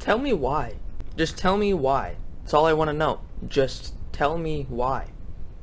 Tell me why. Just tell me why. That's all I want to know. Just tell me why.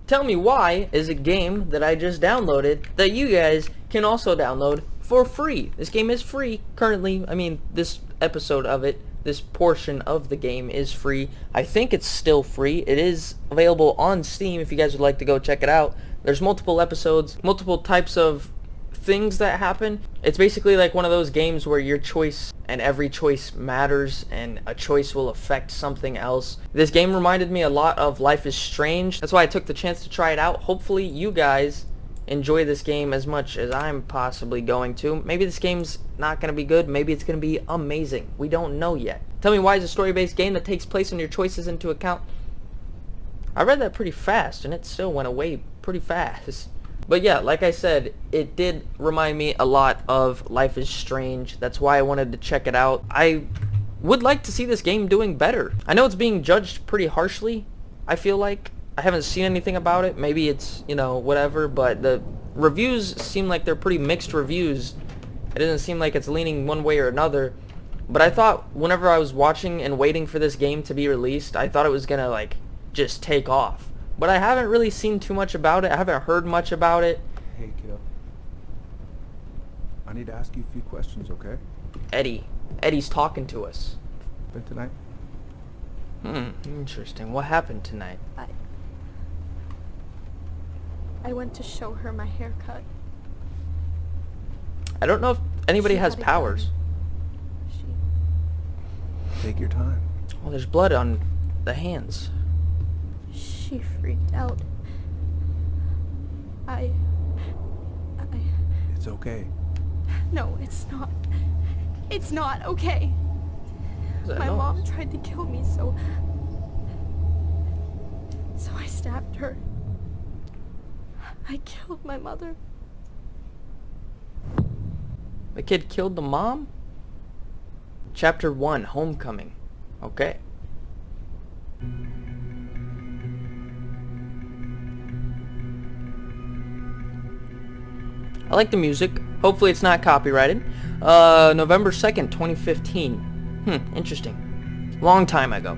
Tell Me Why is a game that I just downloaded that you guys can also download for free. This game is free currently. I mean, this episode of it, this portion of the game is free. I think it's still free. It is available on Steam if you guys would like to go check it out. There's multiple episodes, multiple types of things that happen. It's basically like one of those games where your choice and every choice matters and a choice will affect something else. This game reminded me a lot of Life is Strange. That's why I took the chance to try it out. Hopefully you guys enjoy this game as much as I'm possibly going to. Maybe this game's not going to be good. Maybe it's going to be amazing. We don't know yet. Tell Me Why is a story-based game that takes place in your choices into account. I read that pretty fast and it still went away pretty fast. But yeah, like I said, it did remind me a lot of Life is Strange. That's why I wanted to check it out. I would like to see this game doing better. I know it's being judged pretty harshly, I feel like. I haven't seen anything about it. Maybe it's, you know, whatever, but the reviews seem like they're pretty mixed reviews. It doesn't seem like it's leaning one way or another. But I thought whenever I was watching and waiting for this game to be released, I thought it was gonna, like, just take off. But I haven't really seen too much about it. I haven't heard much about it. Hey, kiddo. I need to ask you a few questions, okay? Eddie's talking to us. Been tonight? Interesting. What happened tonight? I went to show her my haircut. I don't know if anybody She has had it powers. done. Take your time. Oh, there's blood on the hands. She freaked out. It's okay. No, it's not. It's not okay. What's that My noise? mom tried to kill me, so I stabbed her. I killed my mother. The kid killed the mom? Chapter 1, Homecoming. Okay. I like the music. Hopefully it's not copyrighted. November 2nd, 2015. Interesting. Long time ago.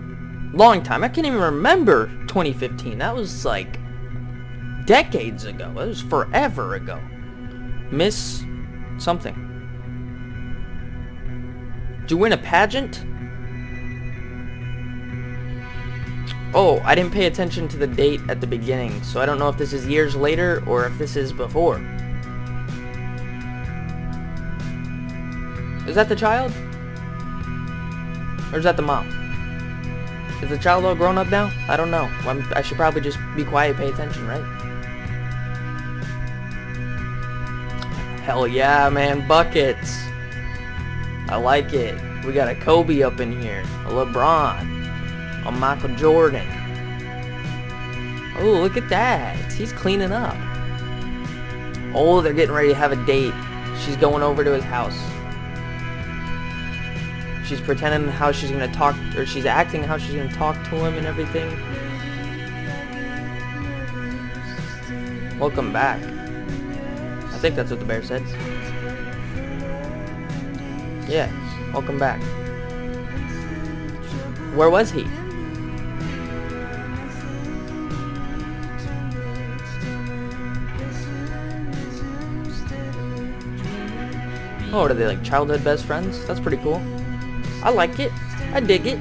Long time. I can't even remember 2015. That was like decades ago. That was forever ago. Miss something. Did you win a pageant? Oh, I didn't pay attention to the date at the beginning, so I don't know if this is years later or if this is before. Is that the child? Or is that the mom? Is the child all grown up now? I don't know. I should probably just be quiet, pay attention, right? Hell yeah, man. Buckets. I like it. We got a Kobe up in here. A LeBron. A Michael Jordan. Oh, look at that. He's cleaning up. Oh, they're getting ready to have a date. She's going over to his house. She's pretending how she's gonna talk, or she's acting how she's gonna talk to him and everything. Welcome back. I think that's what the bear said. Yeah, welcome back. Where was he? Oh, are they like childhood best friends? That's pretty cool. I like it. I dig it.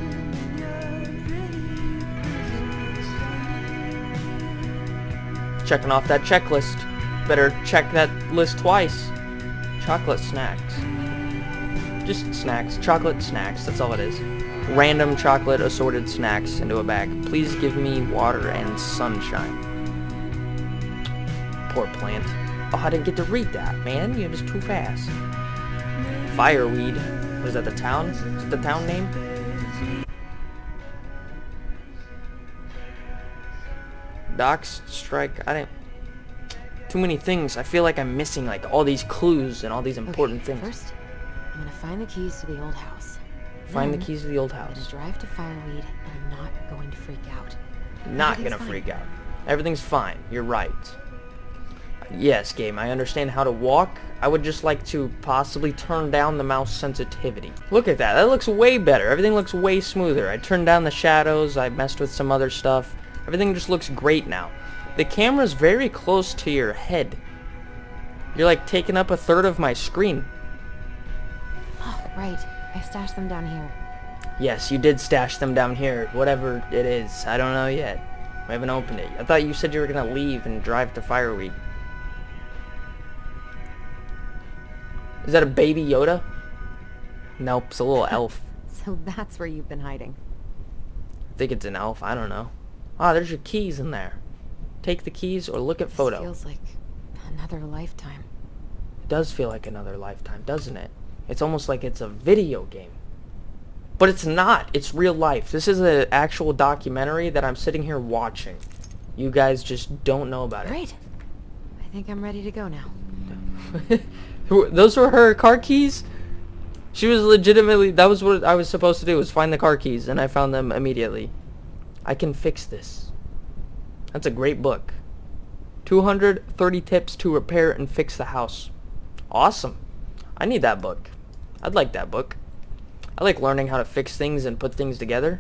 Checking off that checklist. Better check that list twice. Chocolate snacks. Just snacks. Chocolate snacks. That's all it is. Random chocolate assorted snacks into a bag. Please give me water and sunshine. Poor plant. Oh, I didn't get to read that, man. It was too fast. Fireweed. What is that, the town? Is it the town name? Docks strike. I didn't... Too many things. I feel like I'm missing like all these clues and all these important things. First, I'm gonna find the keys to the old house. Find the Then, keys to the old I'm house. gonna drive to Fireweed, and I'm not going to freak out. Not Everything's gonna fine. freak out. Everything's fine. You're right. I Yes, game, I understand how to walk. I would just like to possibly turn down the mouse sensitivity. Look at that. That looks way better. Everything looks way smoother. I turned down the shadows. I messed with some other stuff. Everything just looks great now. The camera's very close to your head. You're like taking up a third of my screen. Oh, right. I stashed them down here. Yes, you did stash them down here. Whatever it is. I don't know yet. We haven't opened it. I thought you said you were gonna leave and drive to Fireweed. Is that a baby Yoda? Nope, it's a little elf. So that's where you've been hiding. I think it's an elf. I don't know. Ah, there's your keys in there. Take the keys or look at This photo. feels like another lifetime. It does feel like another lifetime, doesn't it? It's almost like it's a video game. But it's not. It's real life. This is an actual documentary that I'm sitting here watching. You guys just don't know about it. Great. I think I'm ready to go now. Those were her car keys? She was legitimately... That was what I was supposed to do, was find the car keys, and I found them immediately. I can fix this. That's a great book. 230 tips to repair and fix the house. Awesome. I need that book. I'd like that book. I like learning how to fix things and put things together.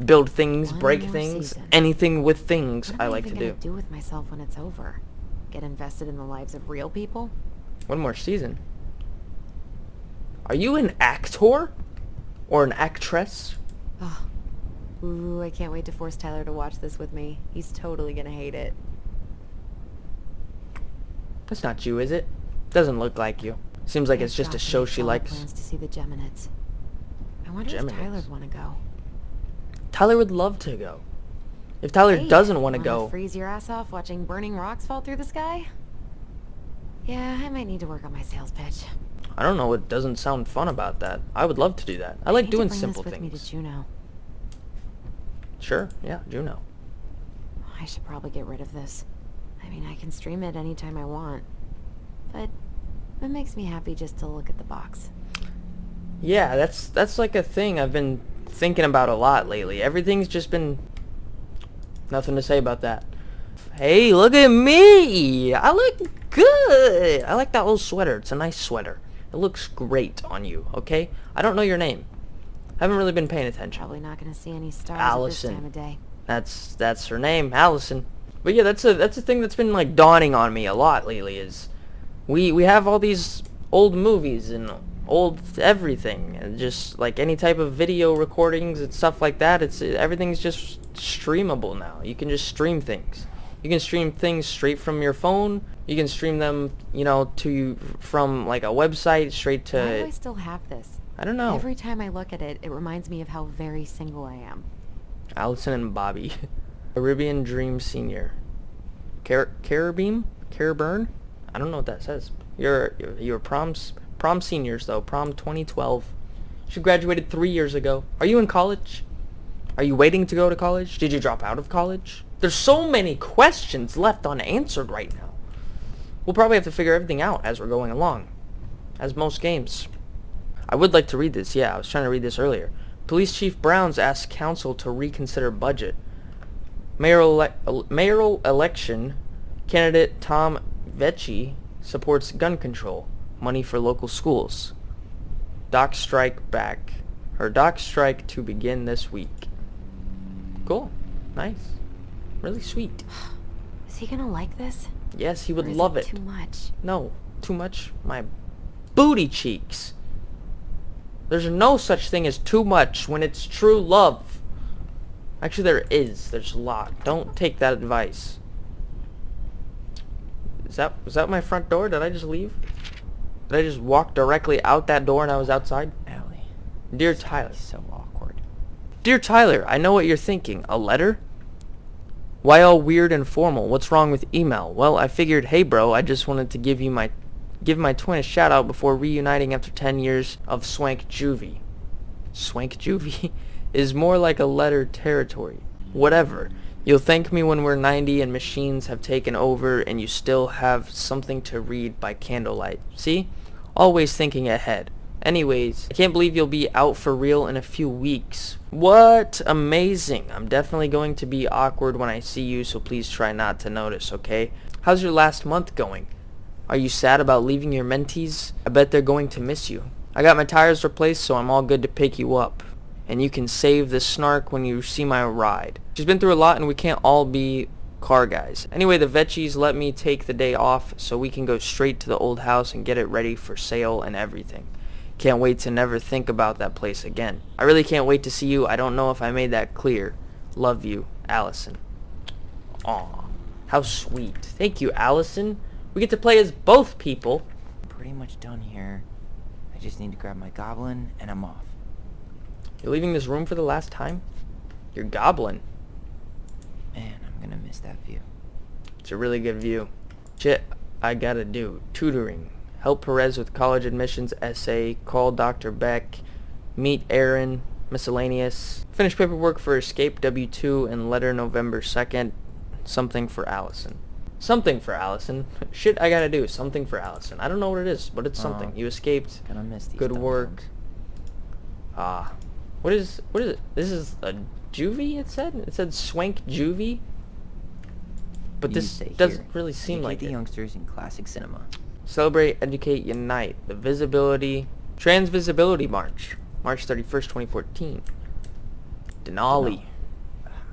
Build things, One break more things, season. anything with things What I am like to even do. gonna do with myself when it's over? Get invested in the lives of real people? One more season. Are you an actor? Or an actress? Oh. Ooh, I can't wait to force Tyler to watch this with me. He's totally gonna hate it. That's not you, is it? Doesn't look like you. Seems like it's just a show she likes. Plans to see the Geminids. I wonder if Geminids? Tyler'd want to go. Tyler would love to go. If Tyler Hey, doesn't want to wanna go... freeze your ass off watching burning rocks fall through the sky? Yeah, I might need to work on my sales pitch. I don't know, it doesn't sound fun about that. I would love to do that. I like need to doing bring simple this with me to things. Juneau. Sure, yeah, Juno. I should probably get rid of this. I mean, I can stream it anytime I want. But it makes me happy just to look at the box. Yeah, that's like a thing I've been thinking about a lot lately. Everything's just been... Nothing to say about that. Hey, look at me! I look good! I like that little sweater. It's a nice sweater. It looks great on you, okay? I don't know your name. I haven't really been paying attention. Probably not going to see any stars Allison. at this time of day. That's her name, Allison. But yeah, that's a thing that's been like dawning on me a lot lately. Is we have all these old movies and old everything, and just like any type of video recordings and stuff like that. Everything's just streamable now. You can just stream things. You can stream things straight from your phone. You can stream them, you know, from like a website straight to. Why do I still have this? I don't know. Every time I look at it, it reminds me of how very single I am. Allison and Bobby. Caribbean Dream Senior. Caribbean? I don't know what that says. You're prom seniors though. Prom 2012. She graduated 3 years ago. Are you in college? Are you waiting to go to college? Did you drop out of college? There's so many questions left unanswered right now. We'll probably have to figure everything out as we're going along. As most games. I would like to read this. Yeah, I was trying to read this earlier. Police Chief Browns asks council to reconsider budget. Mayoral election candidate Tom Vecchi supports gun control. Money for local schools. Dock strike to begin this week. Cool. Nice. Really sweet. Is he gonna like this? Yes, he would Or is love it. Too much. No, too much. My booty cheeks. There's no such thing as too much when it's true love. Actually, there is. There's a lot. Don't take that advice. Was that my front door? Did I just leave? Did I just walk directly out that door and I was outside? Allie. Dear Tyler. He's so awkward. Dear Tyler, I know what you're thinking. A letter? Why all weird and formal? What's wrong with email? Well, I figured, hey bro, I just wanted to give my twin a shout out before reuniting after 10 years of swank juvie. Swank juvie is more like a letter territory. Whatever. You'll thank me when we're 90 and machines have taken over and you still have something to read by candlelight. See? Always thinking ahead. Anyways, I can't believe you'll be out for real in a few weeks. What? Amazing. I'm definitely going to be awkward when I see you, so please try not to notice, okay? How's your last month going? Are you sad about leaving your mentees? I bet they're going to miss you. I got my tires replaced, so I'm all good to pick you up. And you can save the snark when you see my ride. She's been through a lot and we can't all be car guys. Anyway, the Vetchies let me take the day off so we can go straight to the old house and get it ready for sale and everything. Can't wait to never think about that place again. I really can't wait to see you. I don't know if I made that clear. Love you, Allison. Aw, how sweet. Thank you, Allison. We get to play as both people. I'm pretty much done here. I just need to grab my goblin and I'm off. You're leaving this room for the last time? You're goblin. Man, I'm gonna miss that view. It's a really good view. Shit, I gotta do. Tutoring. Help Perez with college admissions essay. Call Dr. Beck. Meet Aaron. Miscellaneous. Finish paperwork for escape W2 and letter November 2nd. Something for Allison. Something for Allison. Shit, I gotta do. Something for Allison. I don't know what it is, but it's something. You escaped. Gonna miss these Good dumb work. ones. What is it? This is a juvie, it said? It said swank juvie? But You this say doesn't here. really seem Educate like the it. youngsters in classic cinema. Celebrate, educate, unite. The Visibility, Trans Visibility March. March 31st, 2014. Denali.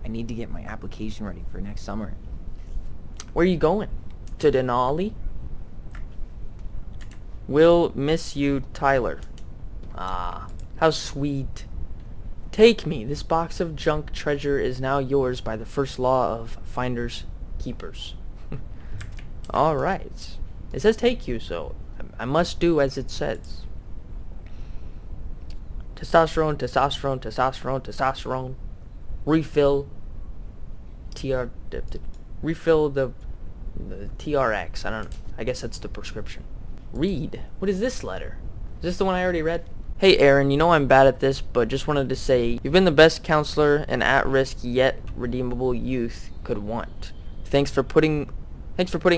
I need to get my application ready for next summer. Where are you going? To Denali? Will miss you, Tyler. Ah, how sweet. Take me. This box of junk treasure is now yours by the first law of finders keepers. Alright. It says take you, so I must do as it says. Testosterone, testosterone, testosterone, testosterone. Refill. Refill the TRX. I guess that's the prescription. Read. What is this letter? Is this the one I already read? Hey Aaron, you know I'm bad at this, but just wanted to say you've been the best counselor an at-risk yet redeemable youth could want. Thanks for putting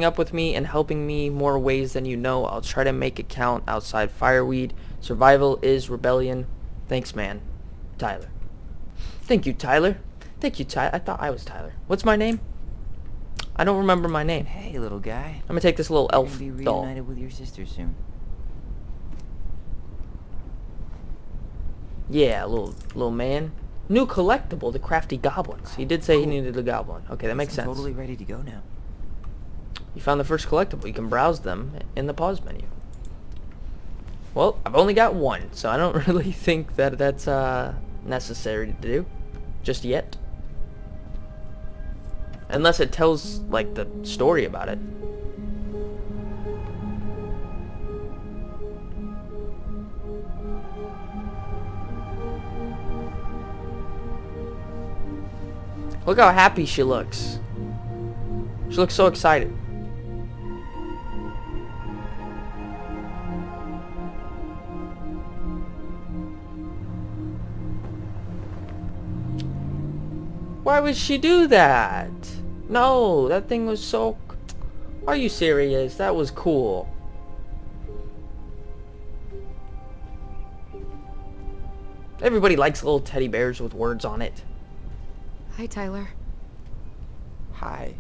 up with me and helping me more ways than you know. I'll try to make it count outside fireweed. Survival is rebellion. Thanks, man. Tyler. Thank you, Tyler. Thank you, Tyler. I thought I was Tyler. What's my name? I don't remember my name. Hey, little guy. I'm gonna take this little You're elf gonna be doll. reunited with your sister soon. Yeah, little man. New collectible, the crafty goblins. He did say he needed a goblin. Okay, that makes I'm sense. Totally ready to go now. You found the first collectible. You can browse them in the pause menu. Well, I've only got one, so I don't really think that that's necessary to do just yet. Unless it tells, like, the story about it. Look how happy she looks. She looks so excited. Why would she do that? No, that thing was so... Are you serious? That was cool. Everybody likes little teddy bears with words on it. Hi, Tyler. Hi.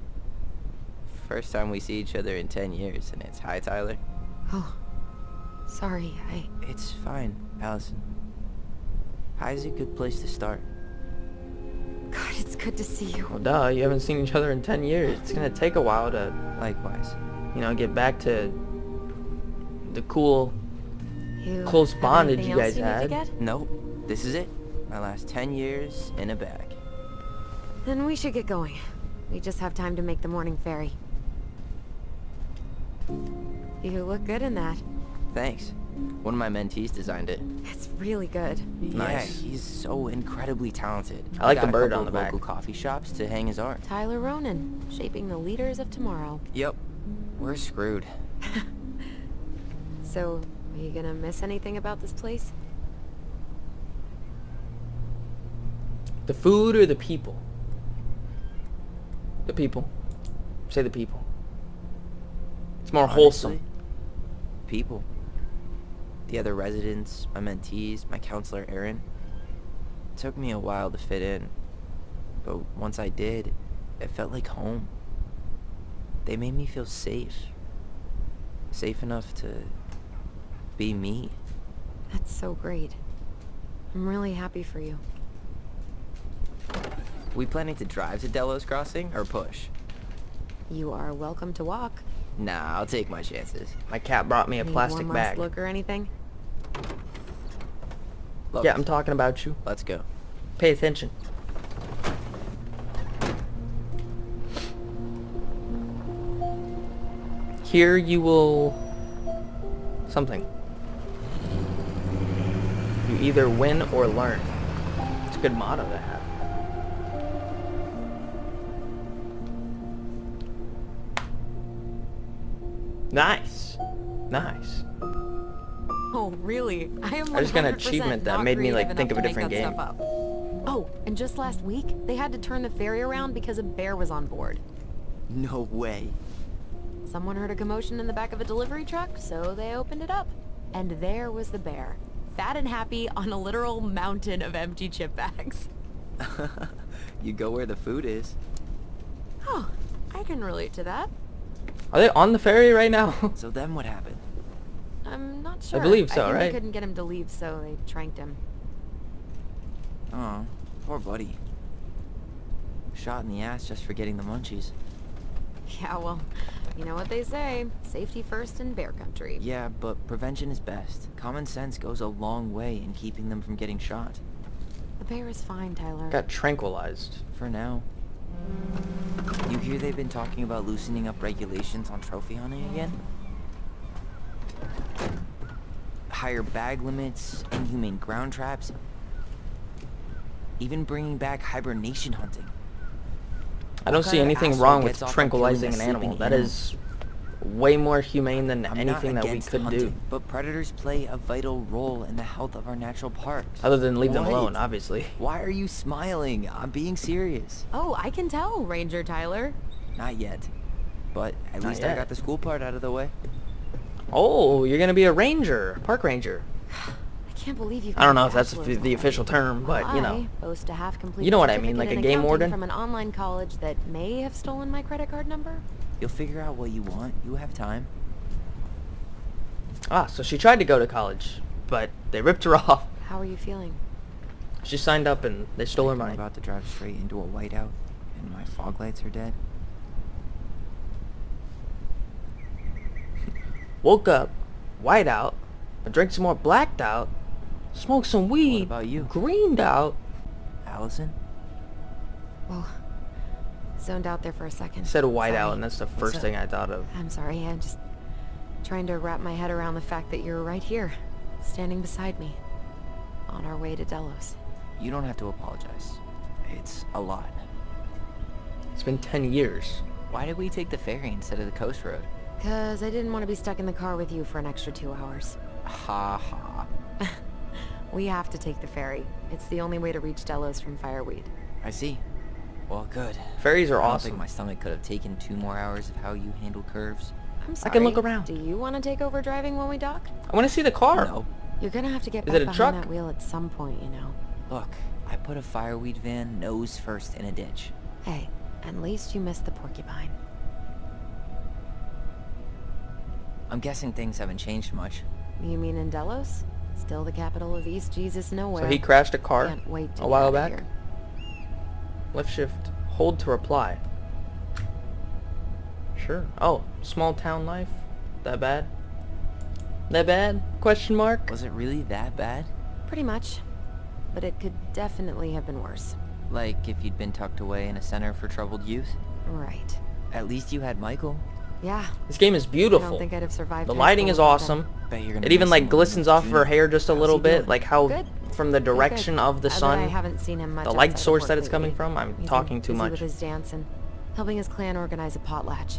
First time we see each other in 10 years, and it's hi, Tyler. Oh, sorry, It's fine, Allison. Hi's a good place to start. God, it's good to see you. Well, duh, you haven't seen each other in 10 years. It's gonna take a while to, Likewise. you know, get back to the cool, You close have bondage anything you else guys need to had. get? Nope. This is it. My last 10 years in a bag. Then we should get going. We just have time to make the morning ferry. You look good in that. Thanks. One of my mentees designed it. It's really good. Nice. Yeah, he's so incredibly talented. I like He the got a bird couple on the of back. local coffee shops to hang his art. Tyler Ronan, shaping the leaders of tomorrow. Yep. We're screwed. So, are you gonna miss anything about this place? The food or the people? The people. Say the people. It's more wholesome. Honestly, people. the other residents, my mentees, my counselor Aaron. It took me a while to fit in, but once I did, it felt like home. They made me feel safe. Safe enough to be me. That's so great. I'm really happy for you. We planning to drive to Delos Crossing or push? You are welcome to walk. Nah, I'll take my chances. My cat brought me a Need plastic one last bag. look or anything? Look, Yeah, I'm talking about you. let's go. Pay attention. Here you will... something. You either win or learn. It's a good motto to have. Nice. Nice. Oh, really? I am I just got an 100% achievement that not made me, like, creative think of a enough to different make that game. stuff up. Oh, and just last week, they had to turn the ferry around because a bear was on board. No way. Someone heard a commotion in the back of a delivery truck, so they opened it up. And there was the bear, fat and happy on a literal mountain of empty chip bags. You go where the food is. Oh, I can relate to that. Are they on the ferry right now? So then what happened? I'm not sure. believe so, I think right? they couldn't get him to leave, so they tranked him. Oh, poor buddy. Shot in the ass just for getting the munchies. Yeah, well, you know what they say. Safety first in bear country. Yeah, but prevention is best. Common sense goes a long way in keeping them from getting shot. The bear is fine, Tyler. Got tranquilized. For now. You hear they've been talking about loosening up regulations on trophy hunting again? Higher bag limits, inhumane ground traps, even bringing back hibernation hunting. I don't What see kind of anything asshole wrong with gets off on tranquilizing killing an a animal. sleeping That animal? is way more humane than I'm anything not that we against could hunting, do. but predators play a vital role in the health of our natural parks. Other than leave them What? alone, obviously. Why are you smiling? I'm being serious. Oh, I can tell, Ranger Tyler. Not yet. But at Not least I yet. got the school part out of the way. Oh, you're gonna be a ranger, park ranger. I can't believe you. I don't know if that's the official term, but you know. I boast a half-complete You know what I mean, certificate like a in game accounting warden? from an online college that may have stolen my credit card number. You'll figure out what you want. You have time. Ah, so she tried to go to college, but they ripped her off. How are you feeling? She signed up and they stole her I'm money. about to drive straight into a whiteout, and my fog lights are dead. Woke up, white out, drank some more blacked out, smoked some weed, about you? greened out. Allison? Whoa. Zoned out there for a second. Said white out, Sorry. and that's the first up? thing I thought of. I'm sorry. I'm just trying to wrap my head around the fact that you're right here, standing beside me, on our way to Delos. You don't have to apologize. It's a lot. It's been 10 years. Why did we take the ferry instead of the coast road? 'Cause I didn't want to be stuck in the car with you for an extra 2 hours. Ha ha. We have to take the ferry. It's the only way to reach Delos from Fireweed. I see. Well, good. Ferries are I don't think awesome. my stomach could have taken 2 more hours of how you handle curves. I'm sorry. I can look around. Do you want to take over driving when we dock? I want to see the car. No. You're gonna have to get Is back it a behind truck? that wheel at some point, you know. Look, I put a fireweed van nose first in a ditch. Hey, at least you missed the porcupine. I'm guessing things haven't changed much. You mean in Delos? Still the capital of East Jesus nowhere. So he crashed a car Can't wait to a get while outta back. here. Left shift, hold to reply. Sure. Oh, small town life? That bad? That bad? Question mark? Was it really that bad? Pretty much. But it could definitely have been worse. Like if you'd been tucked away in a center for troubled youth? Right. At least you had Michael. Yeah. This game is I beautiful. don't think I'd have survived. The high lighting school is without awesome. Bet you're gonna It even miss like him glistens when off he's her junior. hair just a How's little he bit, doing? like how Good. from the Good. direction of the Although I sun, haven't seen him much the light outside of source work that it's coming lately. from. I'm He's talking been too busy much. with his dance and helping his clan organize a potlatch.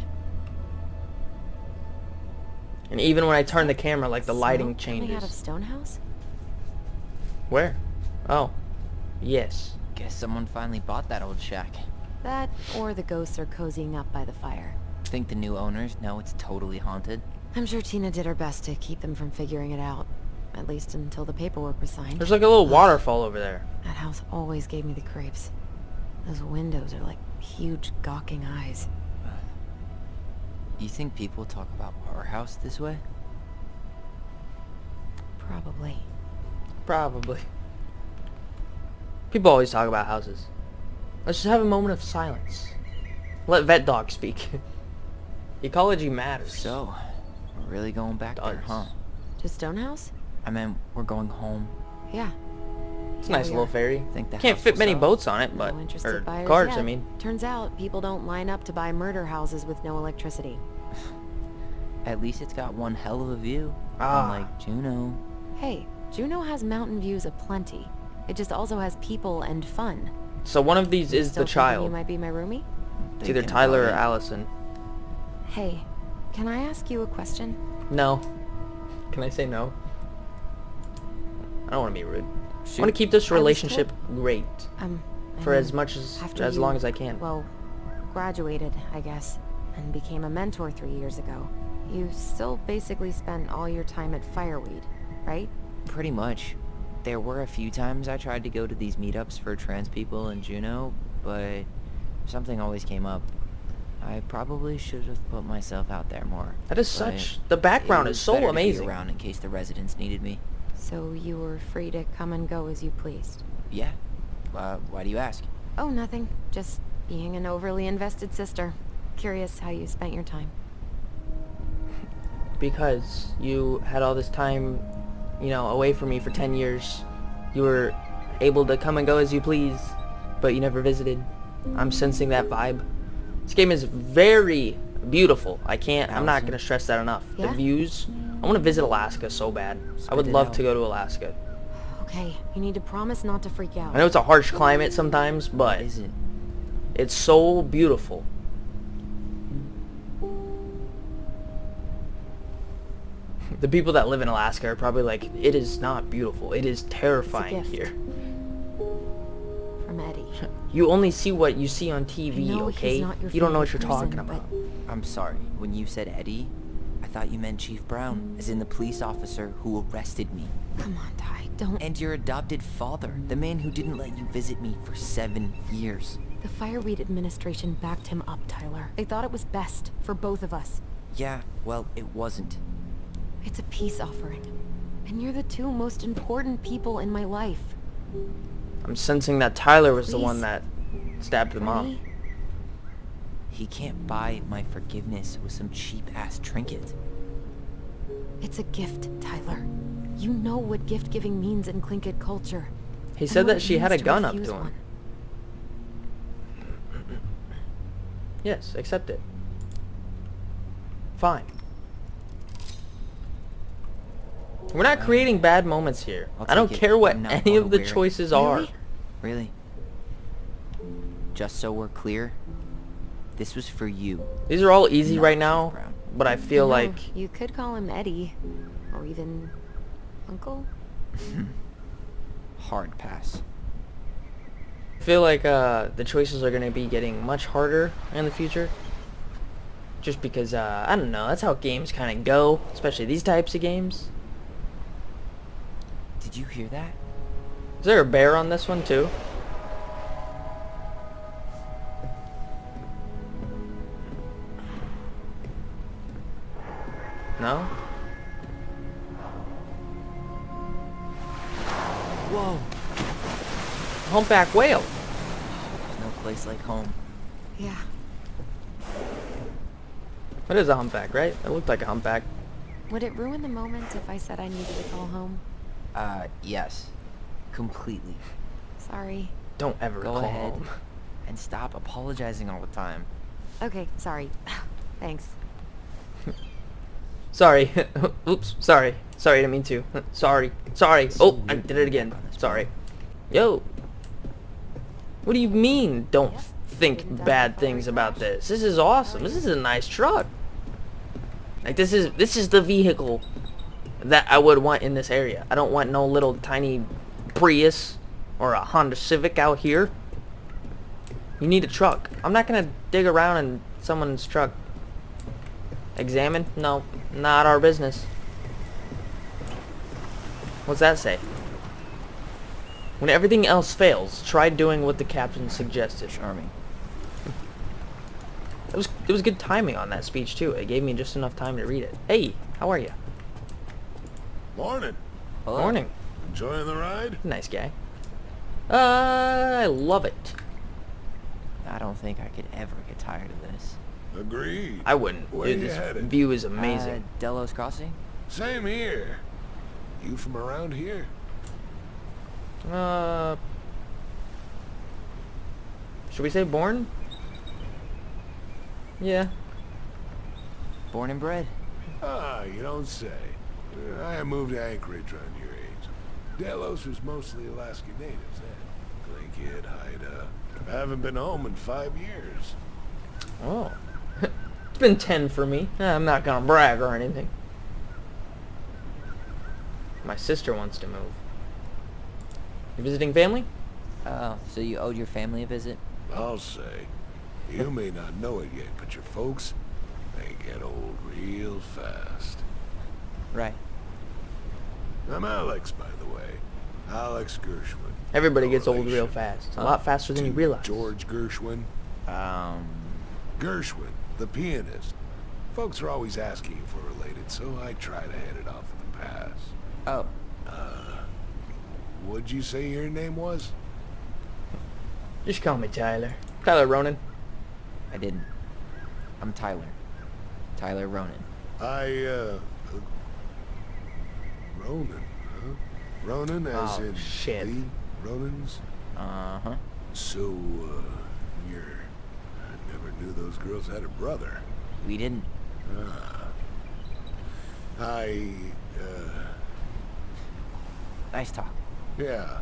And even when I turn the camera, like the lighting Smoke coming out of changes. Stonehouse? Where? Oh, yes. Guess someone finally bought that old shack. That, or the ghosts are cozying up by the fire. Think the new owners know it's totally haunted? I'm sure Tina did her best to keep them from figuring it out. at least until the paperwork was signed. There's like a little waterfall over there. That house always gave me the creeps. Those windows are like huge gawking eyes. You think people talk about our house this way? Probably. Probably. People always talk about houses. Let's just have a moment of silence. Let Vett-Dog speak. Ecology matters. So, we're really going back there, huh? To Stonehouse? I mean, we're going home. Yeah. It's a nice little ferry. Think the Can't house fit will many sell? boats on it, but No interested or buyers cars. yet. I mean, Turns out people don't line up to buy murder houses with no electricity. At least it's got one hell of a view. Ah. Unlike Juneau. Hey, Juneau has mountain views aplenty. It just also has people and fun. so one of these is Still the thinking child. You might be my roomie? It's either Thinking Tyler or about it. Allison. Hey, can I ask you a question? No. Can I say no? I don't want to be rude. I Shoot. want to keep this I was relationship great I for mean, as much as after as you, long as I can. Well, graduated, I guess, and became a mentor 3 years ago. You still basically spent all your time at Fireweed, right? Pretty much. There were a few times I tried to go to these meetups for trans people in Juneau, but something always came up. I probably should have put myself out there more. That is but such. The background it is was so better to be amazing. around in case the residents needed me. So you were free to come and go as you pleased. Yeah. Why do you ask? Oh, nothing. Just being an overly invested sister. Curious how you spent your time. Because you had all this time, you know, away from me for 10 years. You were able to come and go as you please, but you never visited. I'm sensing that vibe. This game is very beautiful. I'm not Allison? going to stress that enough. Yeah? The views. I want to visit Alaska so bad. I would Spit it love out. to go to Alaska. Okay, you need to promise not to freak out. I know it's a harsh climate sometimes, but What is it? it's so beautiful. The people that live in Alaska are probably like, it is not beautiful. It is terrifying gift. here. From Eddie. You only see what you see on I TV, know he's okay? not your You don't know what you're favorite talking person, about. I'm sorry. When you said Eddie, I thought you meant Chief Brown, as in the police officer who arrested me. Come on, Ty, don't... And your adopted father, the man who didn't let you visit me for 7 years. The Fireweed administration backed him up, Tyler. They thought it was best for both of us. Yeah, well, it wasn't. It's a peace offering. And you're the two most important people in my life. I'm sensing that Tyler was the Please. one that stabbed the For mom. me, He can't buy my forgiveness with some cheap-ass trinket. it's a gift, Tyler. You know what gift-giving means in Tlingit culture. He and said what that it she had a means to gun up refuse to him. one. Yes, accept it. Fine. We're not creating bad moments here. I'll I don't take it. care what I'm not any of the gonna wear it. choices are. Really? Really? Just so we're clear, this was for you. These are all easy Not right Chief now, Brown. but I feel No, like you could call him Eddie, or even Uncle. Hard pass. the choices are going to be getting much harder in the future. Just because, I don't know, that's how games kind of go, especially these types of games. Did you hear that? Is there a bear on this one too? No? Whoa! Humpback whale. There's no place like home. Yeah. That is a humpback, right? It looked like a humpback. Would it ruin the moment if I said I needed to call home? Yes. Completely. Sorry. Don't ever Go call ahead. home. And stop apologizing all the time. Okay, sorry. Thanks. Sorry. Oops. Sorry. Sorry, I didn't mean to. Sorry. Sorry. So Oh, I weird did to it look again. back on this Sorry. moment. Yo. What do you mean, don't Yep. think Didn't die bad before things we about crashed. this? This is awesome. This is a nice truck. Like, this is the vehicle that I would want in this area. I don't want no little tiny Prius or a Honda Civic out here. You need a truck. I'm not gonna dig around in someone's truck. Examine? No, not our business. What's that say? When everything else fails, try doing what the captain suggested. Charming. It was good timing on that speech too. It gave me just enough time to read it. Hey, how are you? Morning. Hello? Morning. Enjoying the ride? Nice guy. I love it. I don't think I could ever get tired of this. Agreed. I wouldn't. Where Dude, you this headed? view is amazing. Delos Crossing? Same here. You from around here? Should we say born? Yeah. Born and bred. Ah, you don't say. I moved to Anchorage around your age. Delos was mostly Alaska natives then. Clay Kid, Haida. I haven't been home in 5 years. Oh. It's been 10 for me. I'm not gonna brag or anything. My sister wants to move. You visiting family? Oh, so you owed your family a visit? I'll say. You may not know it yet, but your folks, they get old real fast. Right. I'm Alex, by the way. Alex Gershwin. Everybody No gets old real relation fast. A lot faster than you to realize. George Gershwin. Gershwin, the pianist. Folks are always asking if we're related, so I try to head it off at the pass. Oh, What'd you say your name was? Just call me Tyler. Tyler Ronan. I didn't. I'm Tyler. Tyler Ronan. Ronan, huh? Ronan as Oh, in shit. the Ronans? Uh-huh. So, I never knew those girls had a brother. We didn't. Nice talk. Yeah.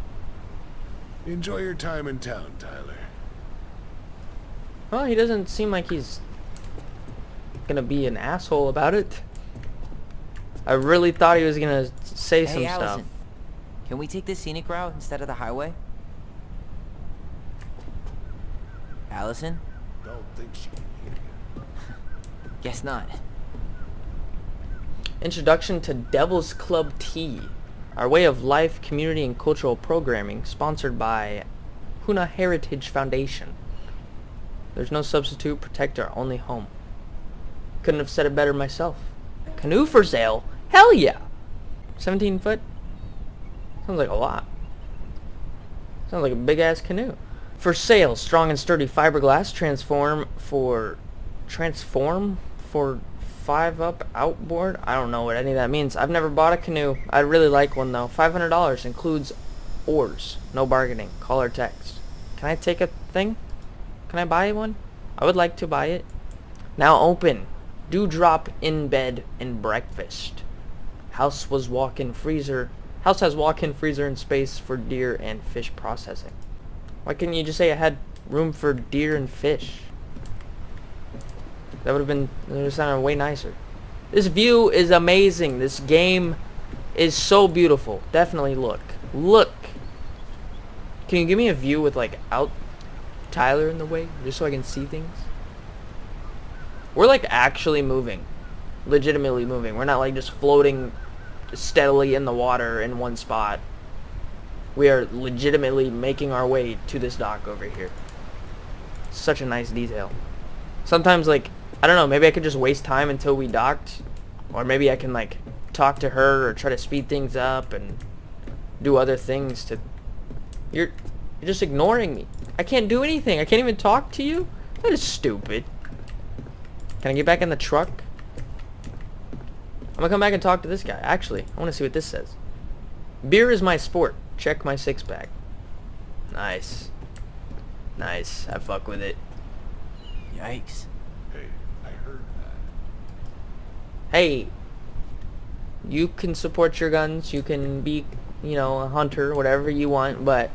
Enjoy your time in town, Tyler. Well, he doesn't seem like he's gonna be an asshole about it. I really thought he was gonna say some Hey, stuff. Allison. Can we take the scenic route instead of the highway? Allison? Don't think she can hear you. Guess not. Introduction to Devil's Club Tea, our way of life, community, and cultural programming, sponsored by Huna Heritage Foundation. There's no substitute, protect our only home. Couldn't have said it better myself. Canoe for sale? Hell yeah! 17 foot? Sounds like a lot. Sounds like a big ass canoe. For sale, strong and sturdy fiberglass, transform for 5-up outboard. I don't know what any of that means. I've never bought a canoe. I'd really like one though. $500 includes oars. No bargaining. Call or text. Can I take a thing? Can I buy one? I would like to buy it. Now open. Dewdrop in bed and breakfast. House has walk-in freezer and space for deer and fish processing. Why couldn't you just say I had room for deer and fish? That would have sounded way nicer. This view is amazing. This game is so beautiful. Definitely look. Look. Can you give me a view with like Tyler in the way, just so I can see things? We're like actually moving. Legitimately moving. We're not like just floating steadily in the water in one spot. We are legitimately making our way to this dock over here. Such a nice detail. Sometimes, like, I don't know, maybe I could just waste time until we docked. Or maybe I can, like, talk to her or try to speed things up and do other things to... You're just ignoring me. I can't do anything. I can't even talk to you? That is stupid. Can I get back in the truck? I'm gonna come back and talk to this guy. Actually, I want to see what this says. Beer is my sport. Check my six-pack. Nice. Nice. I fuck with it. Yikes. Hey, I heard that. Hey, you can support your guns. You can be, you know, a hunter, whatever you want, but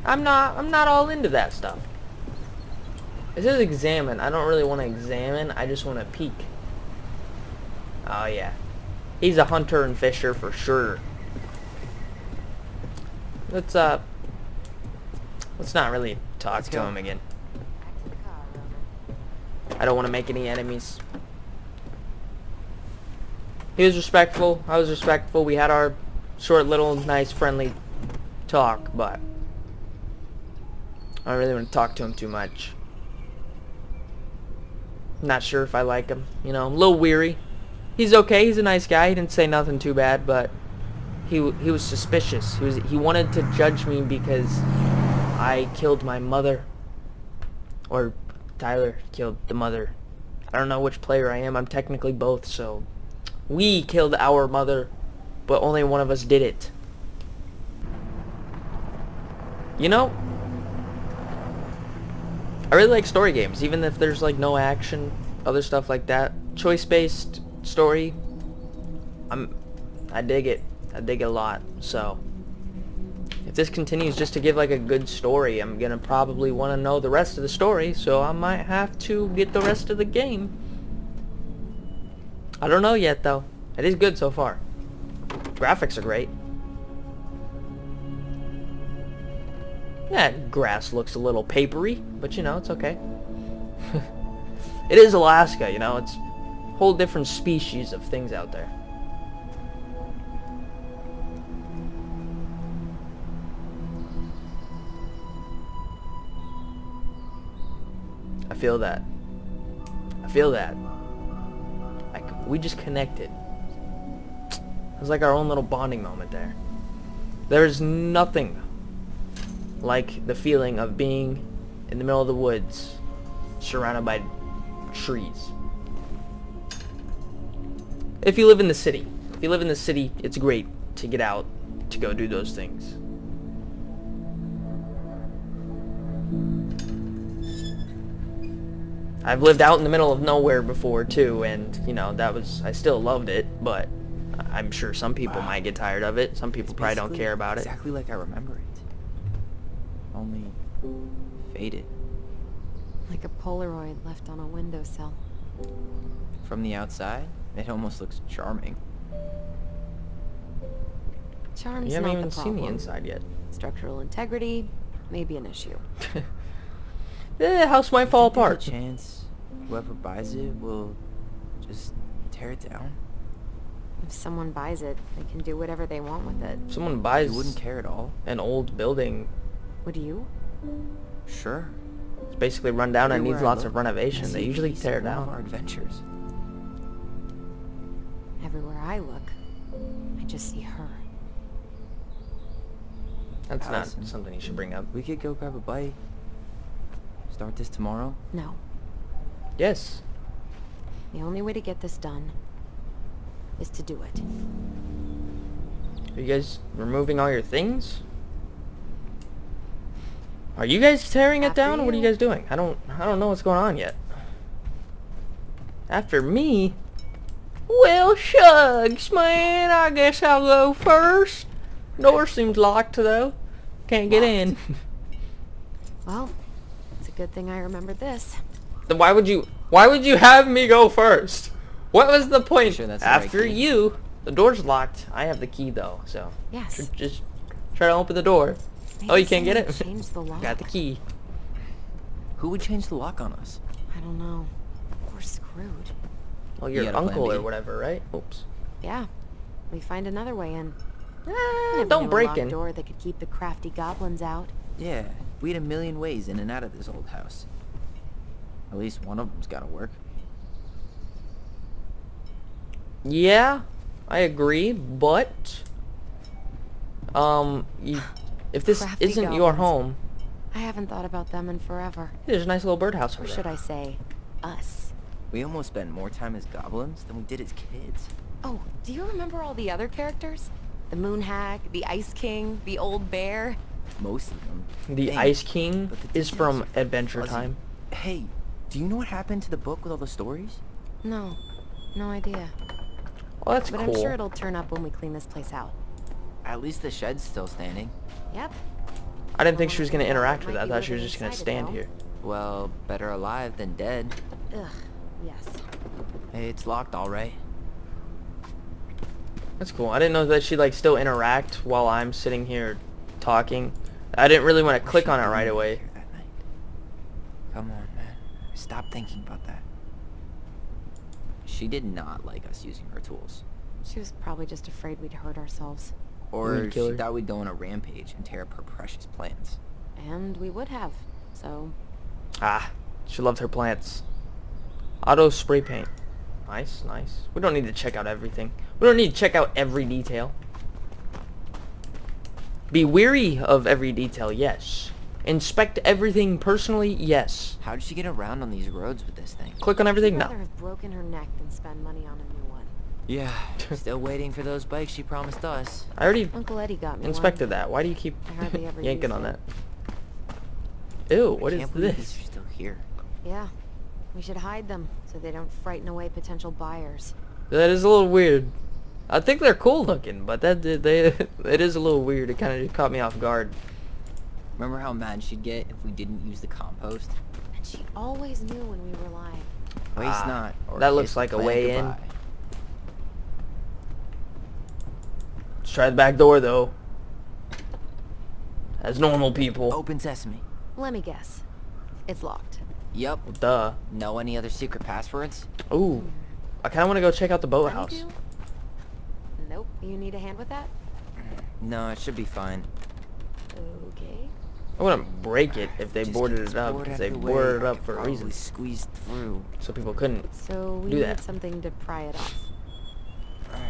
I'm not all into that stuff. It says examine. I don't really want to examine. I just want to peek. Oh yeah, he's a hunter and fisher for sure. Let's not really talk Let's to go. him again. I don't want to make any enemies. He was respectful. I was respectful. We had our short, little, nice, friendly talk, but I don't really want to talk to him too much. Not sure if I like him. You know, I'm a little weary. He's okay. He's a nice guy. He didn't say nothing too bad, but he was suspicious. He wanted to judge me because I killed my mother, or Tyler killed the mother. I don't know which player I am. I'm technically both, so we killed our mother, but only one of us did it. You know, I really like story games, even if there's like no action, other stuff like that. Choice-based story, I dig it. I dig it a lot. So if this continues just to give like a good story, I'm gonna probably want to know the rest of the story, so I might have to get the rest of the game. I don't know yet though. It is good so far. Graphics are great. Yeah, grass looks a little papery, but you know, it's okay. It is Alaska, you know, it's a whole different species of things out there. I feel that. I feel that. Like, we just connected. It was like our own little bonding moment there. There's nothing like the feeling of being in the middle of the woods, surrounded by trees. If you live in the city. If you live in the city, it's great to get out, to go do those things. I've lived out in the middle of nowhere before too, and you know, I still loved it, but I'm sure some people might get tired of it. Some people probably don't care about it. Exactly like I remember it. Only faded. Like a Polaroid left on a windowsill. From the outside, it almost looks charming. Charm's You haven't not even the seen problem. the inside yet. Structural integrity may be an issue. The house might fall There's apart. a chance whoever buys it will just tear it down. If someone buys it, they can do whatever they want with it. If someone buys You wouldn't care at all. an old building, Would you? Sure. it's basically run down and needs Everywhere I lots of look, I renovation. see They a usually piece tear of it one of our down. adventures. Everywhere I look, I just see her. That's not Allison. something you should bring up. We could go grab a bite. Start this tomorrow. No. Yes. The only way to get this done is to do it. Are you guys removing all your things? Are you guys tearing it After down, or what are you you. guys doing? I don't know what's going on yet. After me? Well, shucks, man. I guess I'll go first. Door seems locked, though. Can't get in. Well, it's a good thing I remembered this. Then why would you have me go first? What was the point? Sure that's the right After key. you, the door's locked. I have the key though, so Yes. just try to open the door. Maybe Oh, you can't get someone it? changed the lock. Got the key. Who would change the lock on us? I don't know. We're screwed. Well, You your had a plan uncle or B. whatever, right? Oops. Yeah. We find another way in. Ah, Never don't knew a break locked in. door that could keep the crafty goblins out. Yeah, we had a million ways in and out of this old house. At least one of them's gotta work. Yeah, I agree, but if this Crafty isn't your goblins. home, I haven't thought about them in forever. there's a nice little birdhouse over Or there. should I say, us. We almost spent more time as goblins than we did as kids. Oh, do you remember all the other characters? The Moon Hag, the Ice King, the Old Bear? Most of them. The Dang, Ice King but the is details from are Adventure fuzzy. Time. Hey, do you know what happened to the book with all the stories? No, no idea. Well, that's But cool. I'm sure it'll turn up when we clean this place out. At least the shed's still standing. Yep. I didn't think she was going to Might be interact with it. I thought she was living just going to inside it, stand though. here. Well, better alive than dead. Ugh, yes. Hey, it's locked all right. That's cool. I didn't know that she'd like still interact while I'm sitting here talking. I didn't really want to click on it right away. Here that night. Come on, man. Stop thinking about that. She did not like us using her tools. She was probably just afraid we'd hurt ourselves. Or Weed she killer. thought we'd go on a rampage and tear up her precious plants. And we would have. So, Ah, she loved her plants. Auto spray paint. Nice, nice. We don't need to check out everything. We don't need to check out every detail. Be weary of every detail, yes. Inspect everything personally, yes. How did she get around on these roads with this thing? Click on everything, I'd no. rather have broken her neck than spend money on a new one. Yeah, still waiting for those bikes she promised us. I already Uncle Eddie got me inspected one. that. Why do you keep I hardly ever yanking use on it. that? Ew, what I is can't believe this? these are still here. Yeah, we should hide them so they don't frighten away potential buyers. That is a little weird. I think they're cool looking, but it is a little weird. It kind of caught me off guard. Remember how mad she'd get if we didn't use the compost? And she always knew when we were lying. Waste Ah, not. Or that looks kiss like the a plant way in. goodbye. Let's try the back door, though. As normal people. Open sesame. Let me guess. It's locked. Yup. Duh. Know any other secret passwords? Ooh. I kind of want to go check out the boathouse. Honeydew? Nope. You need a hand with that? No, it should be fine. Okay. I wouldn't break it if they Just boarded get this it up, board because out they of the way. boarded it I up could for a probably reason. squeezed through. So people couldn't. So we Do need that. something to pry it off.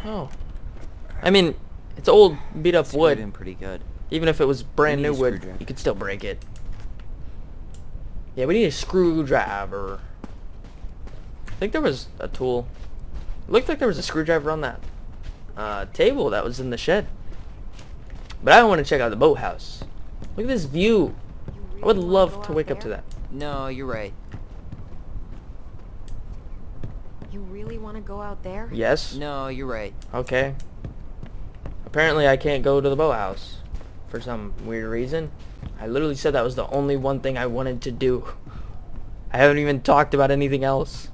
Oh. I mean, it's old, beat up Screwed wood. in pretty good. Even if it was brand need new a wood, screwdriver. you could still break it. Yeah, we need a screwdriver. I think there was a tool. It looked like there was a screwdriver on that table that was in the shed. But I don't want to check out the boathouse. Look at this view. I would love to wake up to that. No, you're right. You really want to go out there? Yes? No, you're right. Okay. Apparently I can't go to the boathouse for some weird reason. I literally said that was the only one thing I wanted to do. I haven't even talked about anything else.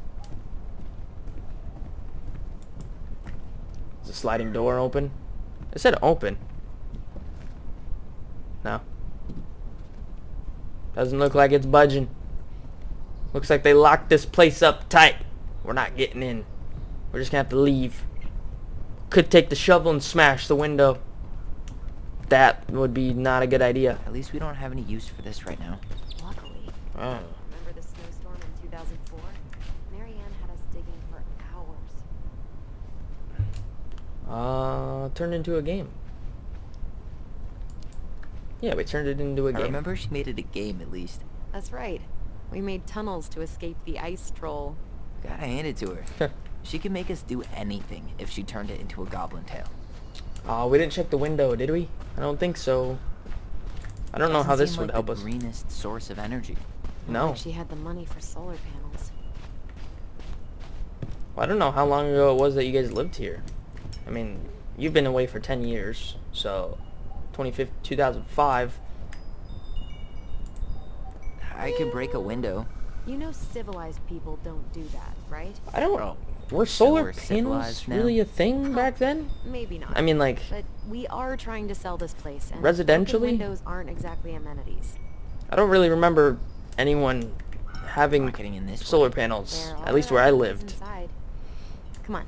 Is the sliding door open? It said open. No. Doesn't look like it's budging. Looks like they locked this place up tight. We're not getting in. We're just gonna have to leave. Could take the shovel and smash the window. That would be not a good idea. At least we don't have any use for this right now. Luckily. Oh. Remember the snowstorm in 2004? Marianne had us digging for hours. Turned into a game. Yeah, we turned it into a I game. remember she made it a game at least. That's right. We made tunnels to escape the ice troll. Gotta hand it to her. She could make us do anything if she turned it into a goblin tail. Oh, we didn't check the window, did we? I don't think so. I don't know how Doesn't this seem would like help the us. greenest source of energy. Not No. like she had the money for solar panels. Well, I don't know how long ago it was that you guys lived here. I mean, you've been away for 10 years, so 2005. I could break a window. You know civilized people don't do that, right? I don't Well, Were so solar we're panels civilized now? really a thing back then? Maybe not. I mean, like, But we are trying to sell this place, and Residentially? broken windows aren't exactly amenities. I don't really remember anyone having Not getting in this solar way. panels, There at least are where I items lived. Inside. Come on.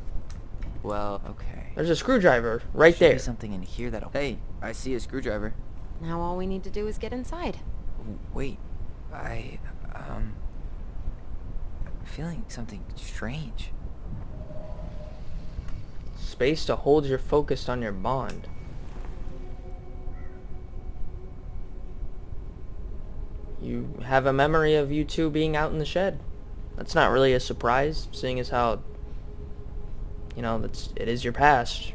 Well, okay. There's a screwdriver right Should there. be something in here that'll... Hey, I see a screwdriver. Now all we need to do is get inside. Wait, I'm feeling something strange. Space to hold your focus on your bond. You have a memory of you two being out in the shed. That's not really a surprise, seeing as how, you know, it is your past.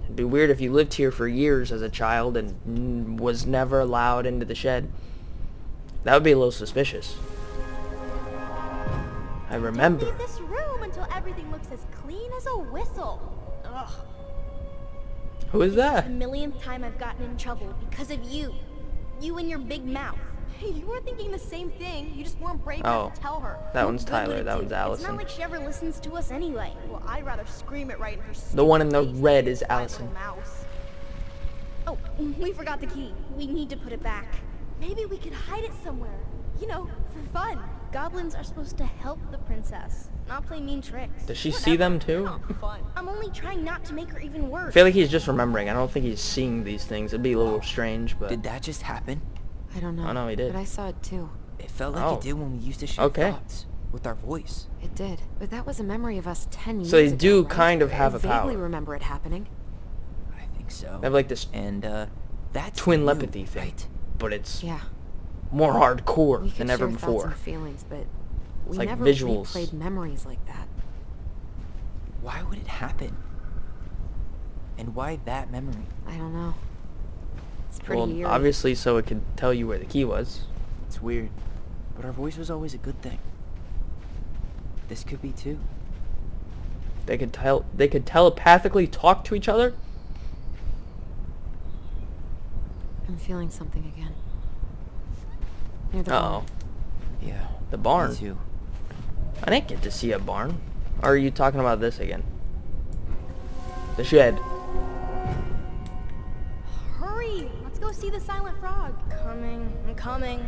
It'd be weird if you lived here for years as a child and was never allowed into the shed. That would be a little suspicious. I remember. Don't leave this room until everything looks as clean as a whistle. Ugh. Who is This that? is the millionth time I've gotten in trouble because of you. You and your big mouth. Hey, you were thinking the same thing. You just weren't brave enough Oh, to tell her. that What one's good Tyler, would it that do? one's It's Allison. not like she ever listens to us anyway. Well, I'd rather scream it right in her The one in the stupid face red than is my Allison. little mouse. Oh, we forgot the key. We need to put it back. Maybe we could hide it somewhere. you know, for fun. Goblins are supposed to help the princess, not play mean tricks. Does she see them too? I'm only trying not to make her even I worse. feel like he's just remembering. I don't think he's seeing these things. It'd be a little strange, but... Did that just happen? I don't know. Oh, no, he did. But I saw it too. It felt like Oh. it did when we used to share Okay. thoughts with our voice. It did. But that was a memory of us 10 years So they ago, do right? kind of have I a vaguely power. remember it happening. I think so. They have like this And that's twin new, telepathy thing, right? but it's Yeah. more hardcore We could than ever share thoughts before. and feelings, but we like never visuals. replayed memories like that. Why would it happen? And why that memory? I don't know. It's pretty Well, eerie. obviously, so it could tell you where the key was. It's weird, but our voice was always a good thing. This could be too. They could telepathically talk to each other. I'm feeling something again. Near the Uh barn. oh, Yeah. the barn. Me too. I didn't get to see a barn. Or are you talking about this again? The shed. Hurry! Let's go see the silent frog. I'm coming.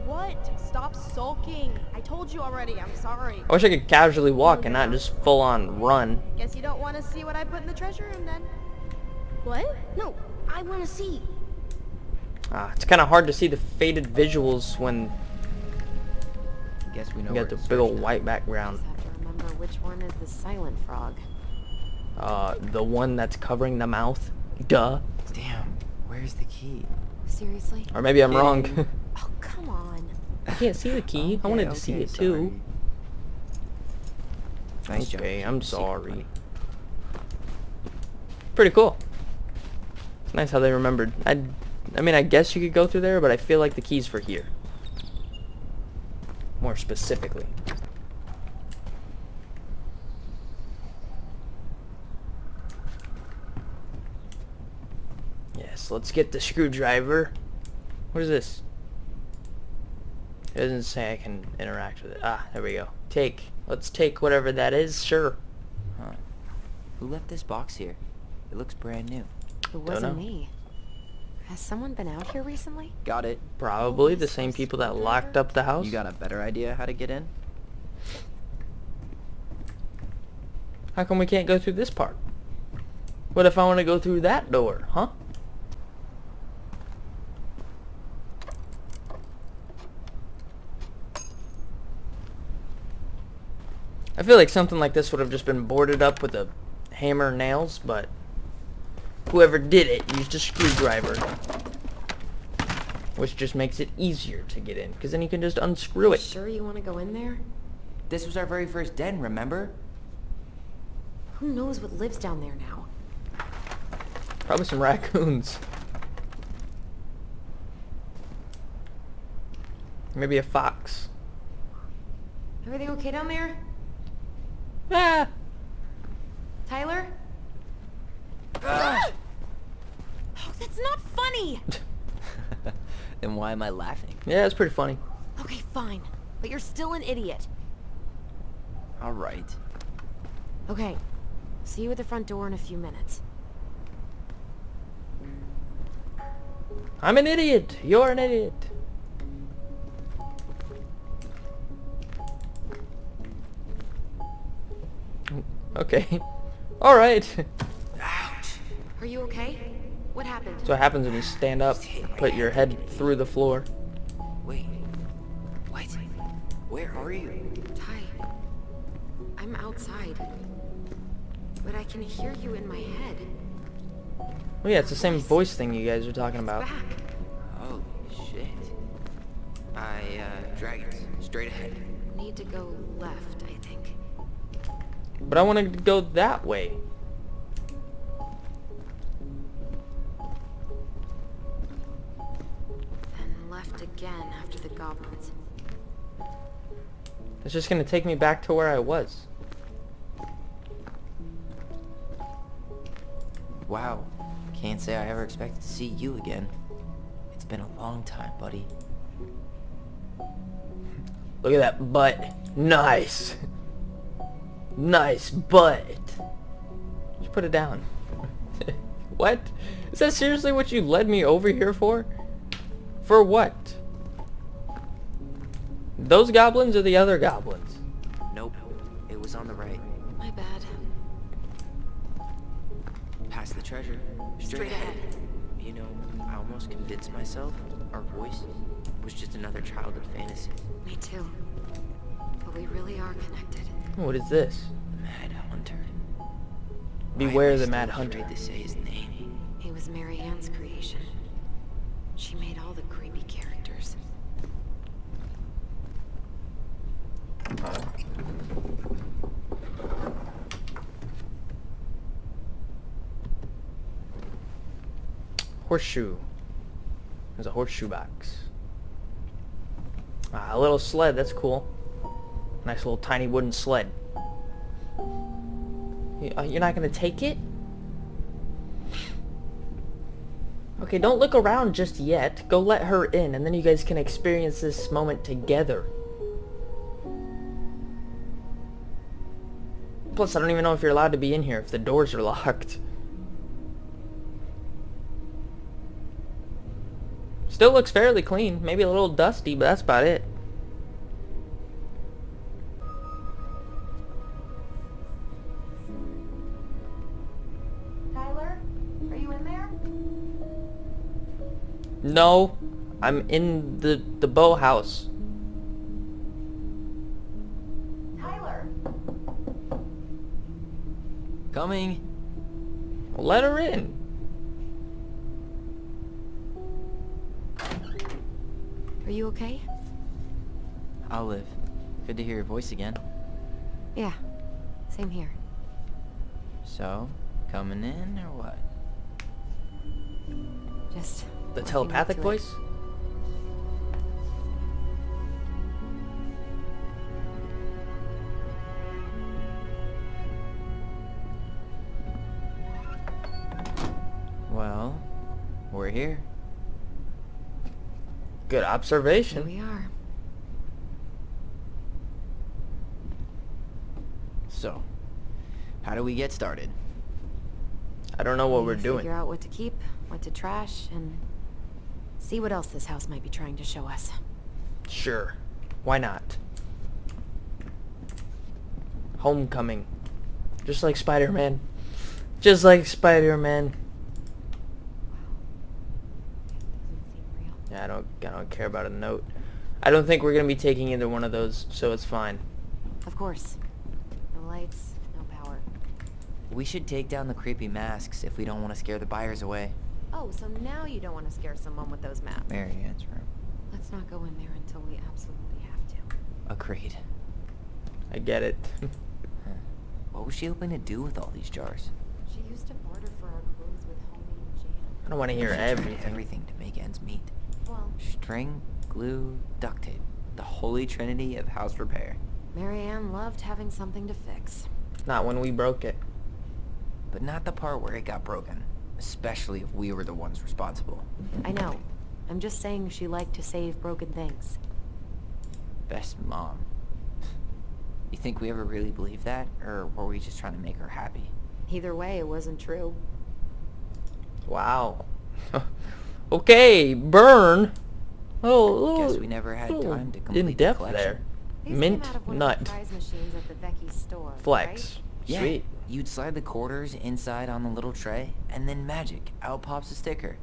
What? Stop sulking. I told you already. I'm sorry. I wish I could casually walk and not just full on run. Guess you don't want to see what I put in the treasure room then. What? No, I want to see. It's kind of hard to see the faded visuals when Guess we know you where got the to big search old now. white background. Just have to remember which one is the silent frog. The one that's covering the mouth. Duh. Damn. Where's the key? Seriously? Or maybe I'm wrong. Kidding. Oh, come on. I can't see the key. I wanted to see Okay, it too. sorry. Nice job. Okay, I'm Secret sorry. money. Pretty cool. It's nice how they remembered. I mean, I guess you could go through there, but I feel like the key's for here. More specifically. Yes, let's get the screwdriver. What is this? It doesn't say I can interact with it. Ah, there we go. Take. Let's take whatever that is. Sure. Huh. Who left this box here? It looks brand new. It wasn't know. me. Has someone been out here recently? Got it. Probably the This same was people that screwdriver? locked up the house. You got a better idea how to get in? How come we can't go through this part? What if I want to go through that door, huh? I feel like something like this would have just been boarded up with a hammer and nails, but whoever did it used a screwdriver. Which just makes it easier to get in, because then you can just unscrew it. Sure you want to go in there? This was our very first den, remember? Who knows what lives down there now? Probably some raccoons. Maybe a fox. Everything okay down there? Ah! Tyler? Oh, that's not funny! Then why am I laughing? Yeah, it's pretty funny. Okay, fine. But you're still an idiot. Alright. Okay. See you at the front door in a few minutes. I'm an idiot. You're an idiot. Okay. Alright. Ouch! Are you okay? What happened? That's what happens when you stand up, put your head through the floor. Wait. What? Where are you? Ty, I'm outside. But I can hear you in my head. Oh yeah, it's the same voice thing you guys are talking about. Back. Holy shit. Dragons. Straight ahead. Need to go left, I think. But I want to go that way. Then left again after the goblins. It's just going to take me back to where I was. Wow. Can't say I ever expected to see you again. It's been a long time, buddy. Look at that butt. Nice. Nice butt. Just put it down. What? Is that seriously what you led me over here for? For what? Those goblins or the other goblins? Nope. It was on the right. My bad. Past the treasure. Straight ahead. You know, I almost convinced myself our voice was just another childhood fantasy. Me too. But we really are connected. What is this? The Mad Hunter. Beware Why am I the still Mad afraid Hunter. to say his name. He was Mary Ann's creation. She made all the creepy characters. Horseshoe. There's a horseshoe box. Ah, a little sled, that's cool. Nice little tiny wooden sled. You're not gonna take it? Okay, don't look around just yet. Go let her in, and then you guys can experience this moment together. Plus, I don't even know if you're allowed to be in here if the doors are locked. Still looks fairly clean. Maybe a little dusty, but that's about it. Tyler, are you in there? No, I'm in the bow house. Tyler. Coming. Let her in. Are you okay? I'll live. Good to hear your voice again. Yeah. Same here. So, coming in or what? Just The looking telepathic into it. voice? Well, we're here. Good Here observation. we are. So, how do we get started? I don't know what We we're need to doing. Figure out what to keep, what to trash, and see what else this house might be trying to show us. Sure. Why not? Homecoming. Just like Spider-Man. Just like Spider-Man. Doesn't seem real. Yeah, I don't care about a note. I don't think we're gonna be taking either one of those, so it's fine. Of course. No lights, no power. We should take down the creepy masks if we don't want to scare the buyers away. Oh, so now you don't want to scare someone with those maps. Mary Ann's room. Let's not go in there until we absolutely have to. Agreed. I get it. Huh. What was she hoping to do with all these jars? She used to barter for our clothes with homemade jam. I don't want to hear She tried everything. everything to make ends meet. Well, String, glue, duct tape. The holy trinity of house repair. Mary Ann loved having something to fix. Not when we broke it. But not the part where it got broken. Especially if we were the ones responsible. I know. I'm just saying she liked to save broken things. Best mom. You think we ever really believed that? Or were we just trying to make her happy? Either way, it wasn't true. Wow. Okay, burn. Guess we never had little time to complete the in depth collection. there. These Mint came out of one nut. of the prize machines at the Vecchi store, Flex. Yeah, Sweet. you'd slide the quarters inside on the little tray, and then magic, out pops a sticker.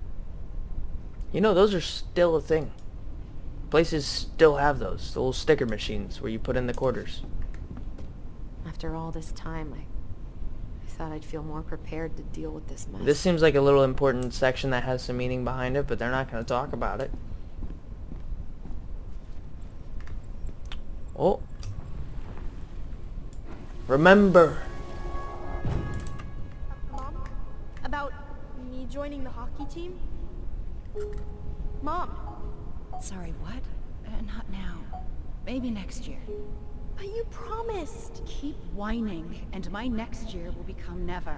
You know, those are still a thing. Places still have those. The little sticker machines where you put in the quarters. Right? After all this time, I thought I'd feel more prepared to deal with this mess. This seems like a little important section that has some meaning behind it, but they're not going to talk about it. Oh. Remember. Mom? About me joining the hockey team? Mom, Sorry, what? Not now. Maybe next year. but you promised. Keep whining, and my next year will become never.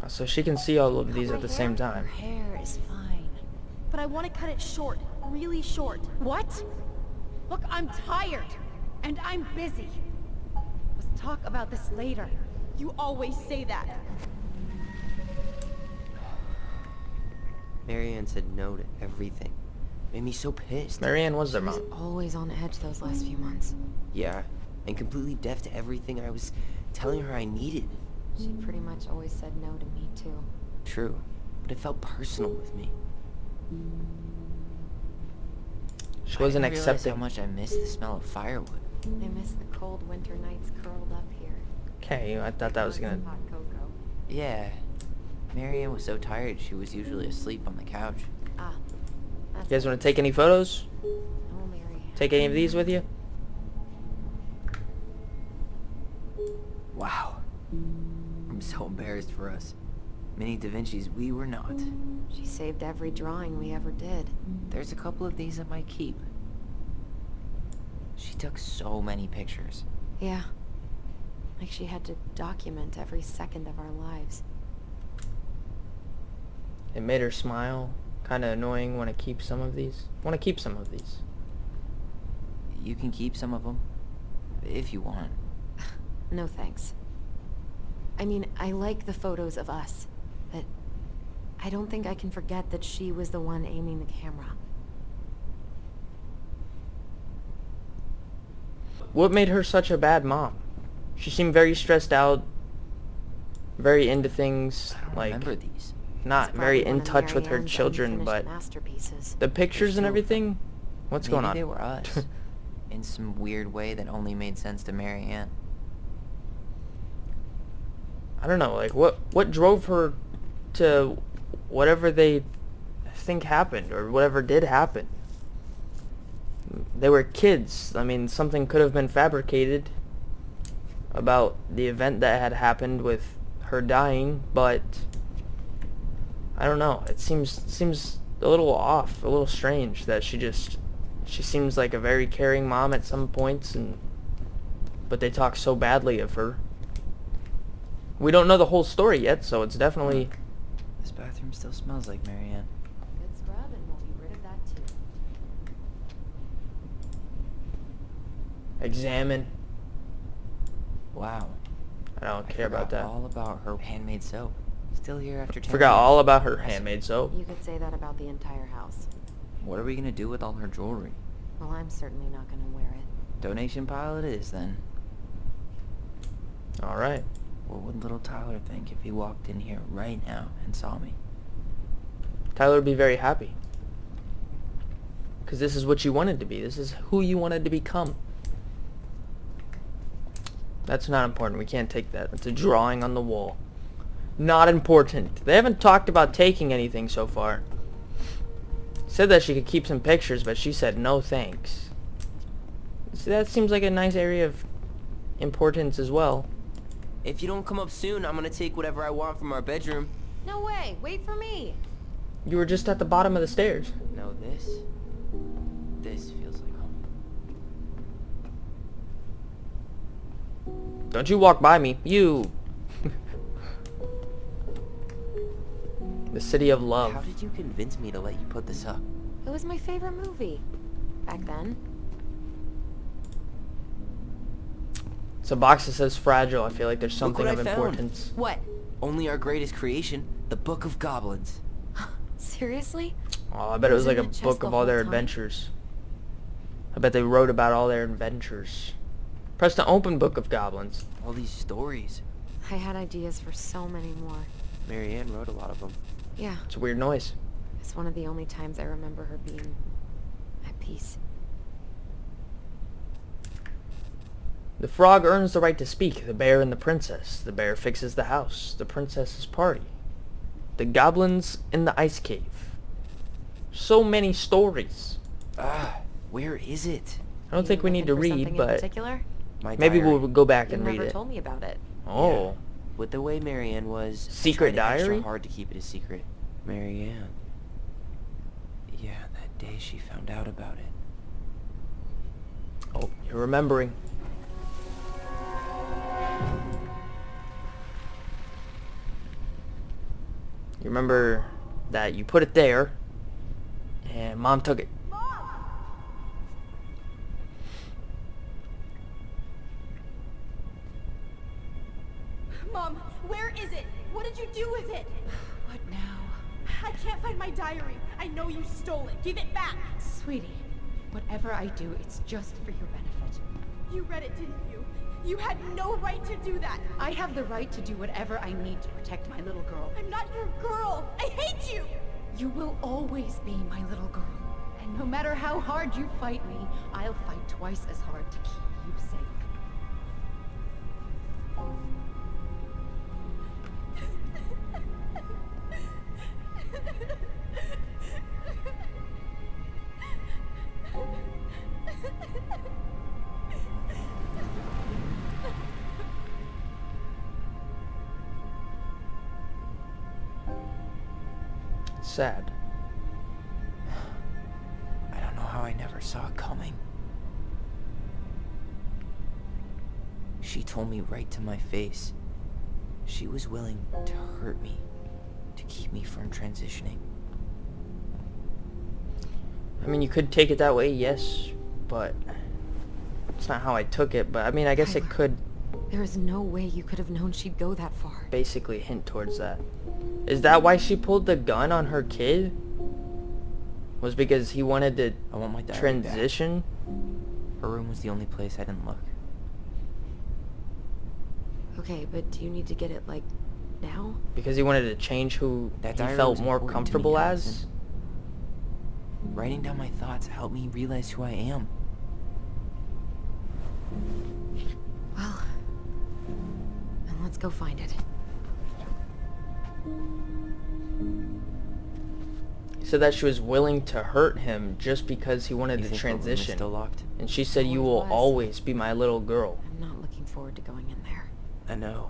So she can see all of these my at the hair? same Your time. hair is fine. But I want to cut it short, really short. What? Look, I'm tired, and I'm busy. Let's talk about this later. You always say that. Marianne said no to everything. Made me so pissed. Marianne was their She was mom. always on edge those last few months. Yeah, and completely deaf to everything I was telling her I needed. She pretty much always said no to me, too. True, but it felt personal with me. She wasn't I didn't realize accepting. how much I missed the smell of firewood. I miss the cold winter nights curled up here. Okay, I thought that was gonna. Hot cocoa. Yeah, Marianne was so tired she was usually asleep on the couch. Ah, that's You guys want to take any photos? Oh, Mary. Take any of these with you? Wow. I'm so embarrassed for us. Mini Da Vinci's we were not. She saved every drawing we ever did. There's a couple of these I might keep. She took so many pictures. Yeah. Like she had to document every second of our lives. It made her smile. Kind of annoying. Want to keep some of these? Want to keep some of these? You can keep some of them, if you want. No thanks. I mean, I like the photos of us, but I don't think I can forget that she was the one aiming the camera. What made her such a bad mom? She seemed very stressed out, very into things, I don't like remember these. not It's very probably in one of touch with her Marianne's children, unfinished but masterpieces. the pictures and two of them. everything. What's Maybe going on? they were us. In some weird way that only made sense to Marianne. I don't know. Like what drove her to whatever they think happened or whatever did happen? They were kids. I mean, something could have been fabricated about the event that had happened with her dying, but I don't know. It seems a little off, a little strange that she seems like a very caring mom at some points, but they talk so badly of her. We don't know the whole story yet, so it's definitely. This bathroom still smells like Marianne. Good scrub, and we'll be rid of that too. Examine. Wow. I don't care forgot about that. all about her handmade soap. Still here after 10 Forgot years. all about her handmade soap. You could say that about the entire house. What are we gonna do with all her jewelry? Well, I'm certainly not gonna wear it. Donation pile it is, then. All right. What would little Tyler think if he walked in here right now and saw me? Tyler would be very happy. Because this is what you wanted to be. This is who you wanted to become. That's not important. We can't take that. It's a drawing on the wall. Not important. They haven't talked about taking anything so far. Said that she could keep some pictures, but she said no thanks. See, that seems like a nice area of importance as well. If you don't come up soon, I'm gonna take whatever I want from our bedroom. No way! Wait for me! You were just at the bottom of the stairs. No, this feels like home. Don't you walk by me. You. The city of love. How did you convince me to let you put this up? It was my favorite movie. Back then. It's a box that says fragile. I feel like there's something what of I found. importance. What? Only our greatest creation, the Book of Goblins. Seriously? Oh, I bet it was Was like in a the chest book the of all their whole time? adventures. I bet they wrote about all their adventures. Press the open Book of Goblins. All these stories. I had ideas for so many more. Marianne wrote a lot of them. Yeah, It's a weird noise. it's one of the only times I remember her being at peace. The frog earns the right to speak. The bear and the princess. The bear fixes the house. The princess's party. The goblins in the ice cave. So many stories. Where is it? I don't think we need to read, In but particular? My maybe diary. we'll go back You and read never it. told me about it. Oh. Yeah. With the way Marianne was, I Secret tried extra diary? hard to keep it a secret. Marianne. Yeah, that day she found out about it. Oh, you're remembering. You remember that you put it there, and Mom took it. Mom, where is it? What did you do with it? What now? I can't find my diary. I know you stole it. Give it back. Sweetie, whatever I do, it's just for your benefit. You read it, didn't you? You had no right to do that. I have the right to do whatever I need to protect my little girl. I'm not your girl. I hate you. You will always be my little girl. And no matter how hard you fight me, I'll fight twice as hard to keep you safe. Sad. I don't know how I never saw it coming. She told me right to my face. She was willing to hurt me, to keep me from transitioning. I mean, you could take it that way, yes, but it's not how I took it. But I mean, I guess it Tyler, could There is no way you could have known she'd go that far. basically hint towards that. Is that why she pulled the gun on her kid? Was because he wanted to I want my diary transition? back. Her room was the only place I didn't look. Okay, but do you need to get it, like, now? Because he wanted to change who That he diary felt was more important to me, comfortable as? Allison. Writing down my thoughts helped me realize who I am. Well, then let's go find it. He said that she was willing to hurt him just because he wanted You to think the room is transition. still locked? And she said, "You Oh, it will was. always be my little girl." I'm not looking forward to going in there. I know,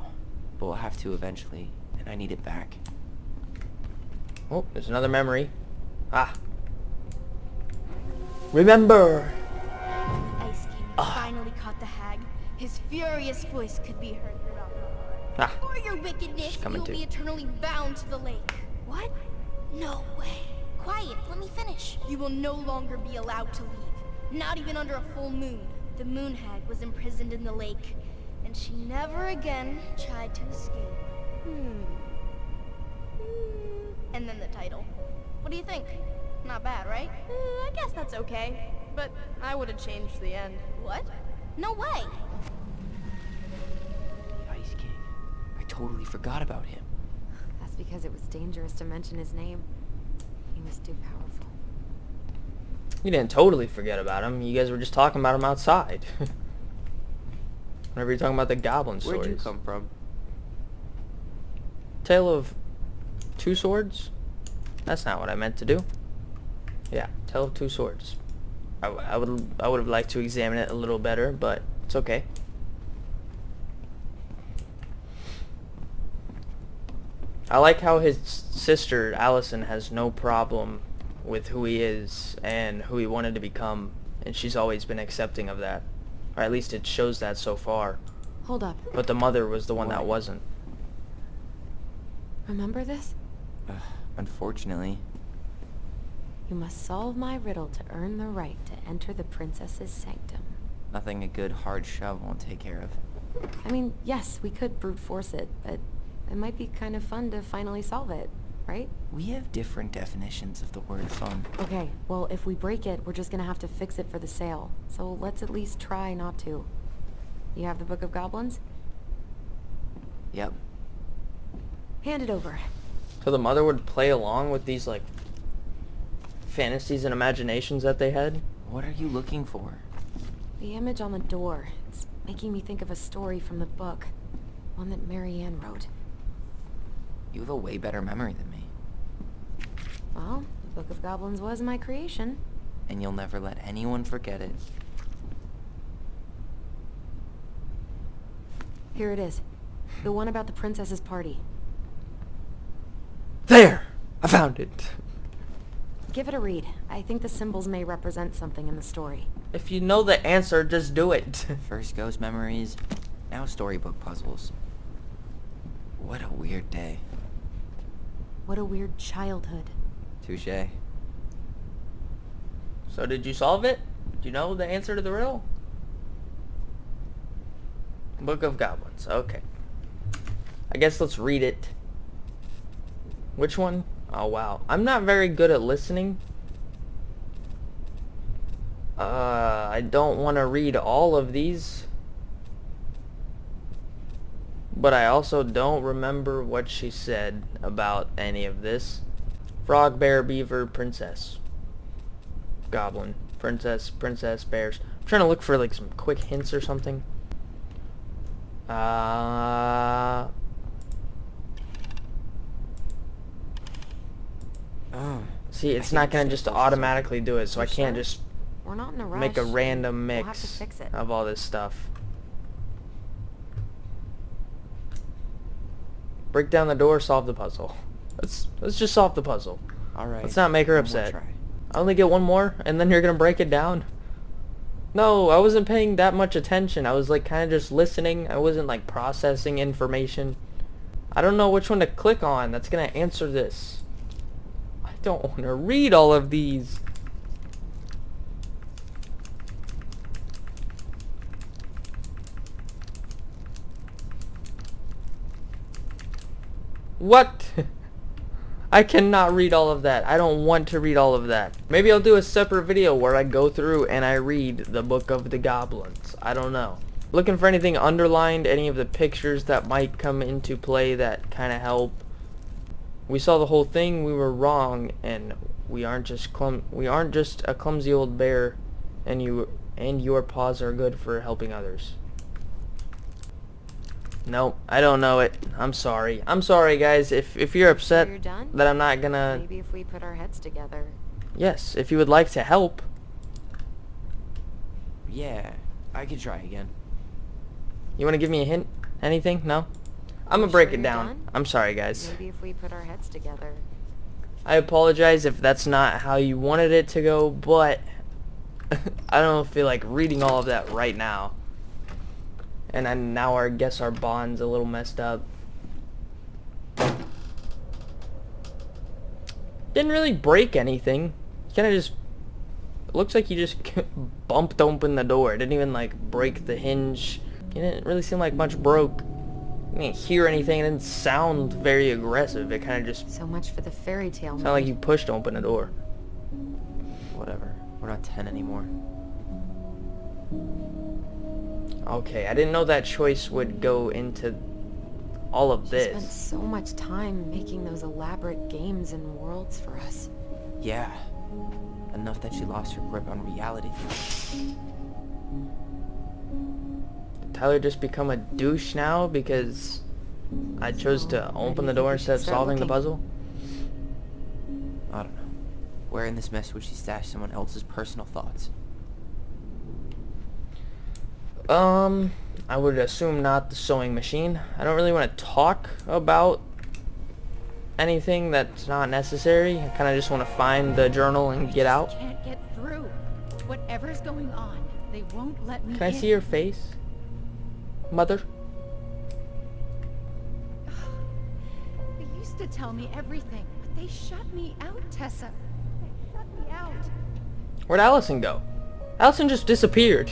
but we'll have to eventually, and I need it back. Oh, there's another memory. Ah. Remember! Ice King finally caught the hag. His furious voice could be heard throughout the world. Ah. For your wickedness, you coming will too. be eternally bound to the lake. What? No way. Quiet, let me finish. You will no longer be allowed to leave. Not even under a full moon. The moon hag was imprisoned in the lake, and she never again tried to escape. And then the title. What do you think? Not bad, right? I guess that's okay. But I would have changed the end. What? No way! The Ice King. I totally forgot about him. That's because it was dangerous to mention his name. He was too powerful. You didn't totally forget about him. You guys were just talking about him outside. Whenever you're talking about the goblin stories. Where'd you come from? Tale of Two Swords? That's not what I meant to do. Yeah, Tale of Two Swords. I would have liked to examine it a little better, but it's okay. I like how his sister Allison has no problem with who he is and who he wanted to become, and she's always been accepting of that. Or at least it shows that so far. Hold up. But the mother was the one that What? wasn't. Remember this? Unfortunately. You must solve my riddle to earn the right to enter the princess's sanctum. Nothing a good hard shove won't take care of. I mean, yes, we could brute force it, but it might be kind of fun to finally solve it, right? We have different definitions of the word fun. Okay, well, if we break it, we're just gonna have to fix it for the sale. So let's at least try not to. You have the Book of Goblins? Yep. Hand it over. So the mother would play along with these, like, fantasies and imaginations that they had? What are you looking for? The image on the door. It's making me think of a story from the book. One that Mary Ann wrote. You have a way better memory than me. Well, the Book of Goblins was my creation. And you'll never let anyone forget it. Here it is. The one about the princess's party. There! I found it! Give it a read. I think the symbols may represent something in the story. If you know the answer, just do it. First ghost memories, now storybook puzzles. What a weird day. What a weird childhood. Touché. So did you solve it? Do you know the answer to the riddle? Book of Goblins, okay. I guess let's read it. Which one? Oh wow. I'm not very good at listening. I don't want to read all of these. But I also don't remember what she said about any of this. Frog, bear, beaver, princess. Goblin. Princess, bears. I'm trying to look for like some quick hints or something. See, it's not gonna just automatically do it, so I can't just We're not in a rush. make a random We'll have to mix fix it. of all this stuff. Break down the door, solve the puzzle. Let's just solve the puzzle. Alright. Let's not make her one more upset. try. I only get one more, and then you're gonna break it down? No, I wasn't paying that much attention. I was like kind of just listening. I wasn't like processing information. I don't know which one to click on that's gonna answer this. I don't want to read all of these. What? I cannot read all of that. I don't want to read all of that. Maybe I'll do a separate video where I go through and I read the Book of the Goblins. I don't know. Looking for anything underlined, any of the pictures that might come into play that kind of help. We saw the whole thing, we were wrong, and we aren't just a clumsy old bear, and your paws are good for helping others. Nope, I don't know it. I'm sorry. I'm sorry, guys. If you're upset You're done? that I'm not gonna... Maybe if we put our heads together. Yes, if you would like to help. Yeah, I could try again. You want to give me a hint? Anything? No? I'm gonna Sure break it you're down. done? I'm sorry, guys. Maybe if we put our heads together. I apologize if that's not how you wanted it to go, but I don't feel like reading all of that right now. And now I guess our bond's a little messed up. Didn't really break anything. Kind of just... It looks like you just bumped open the door. It didn't even like break the hinge. It didn't really seem like much broke. I didn't hear anything. It didn't sound very aggressive. It kind of just So much for the fairy tale. sounded like you pushed open a door. Whatever. We're not 10 anymore. Okay, I didn't know that choice would go into all of She spent this. so much time making those elaborate games and worlds for us. Yeah. Enough that she lost her grip on reality. Did Tyler just become a douche now because I chose to open the door instead of solving the puzzle? I don't know. Where in this mess would she stash someone else's personal thoughts? I would assume not the sewing machine. I don't really want to talk about anything that's not necessary. I kind of just want to find the journal and get out. Can't get through. Whatever's going on, they won't let me Can I in. see your face, Mother? They used to tell me everything, but they shut me out, Tessa. They shut me out. Where'd Allison go? Allison just disappeared.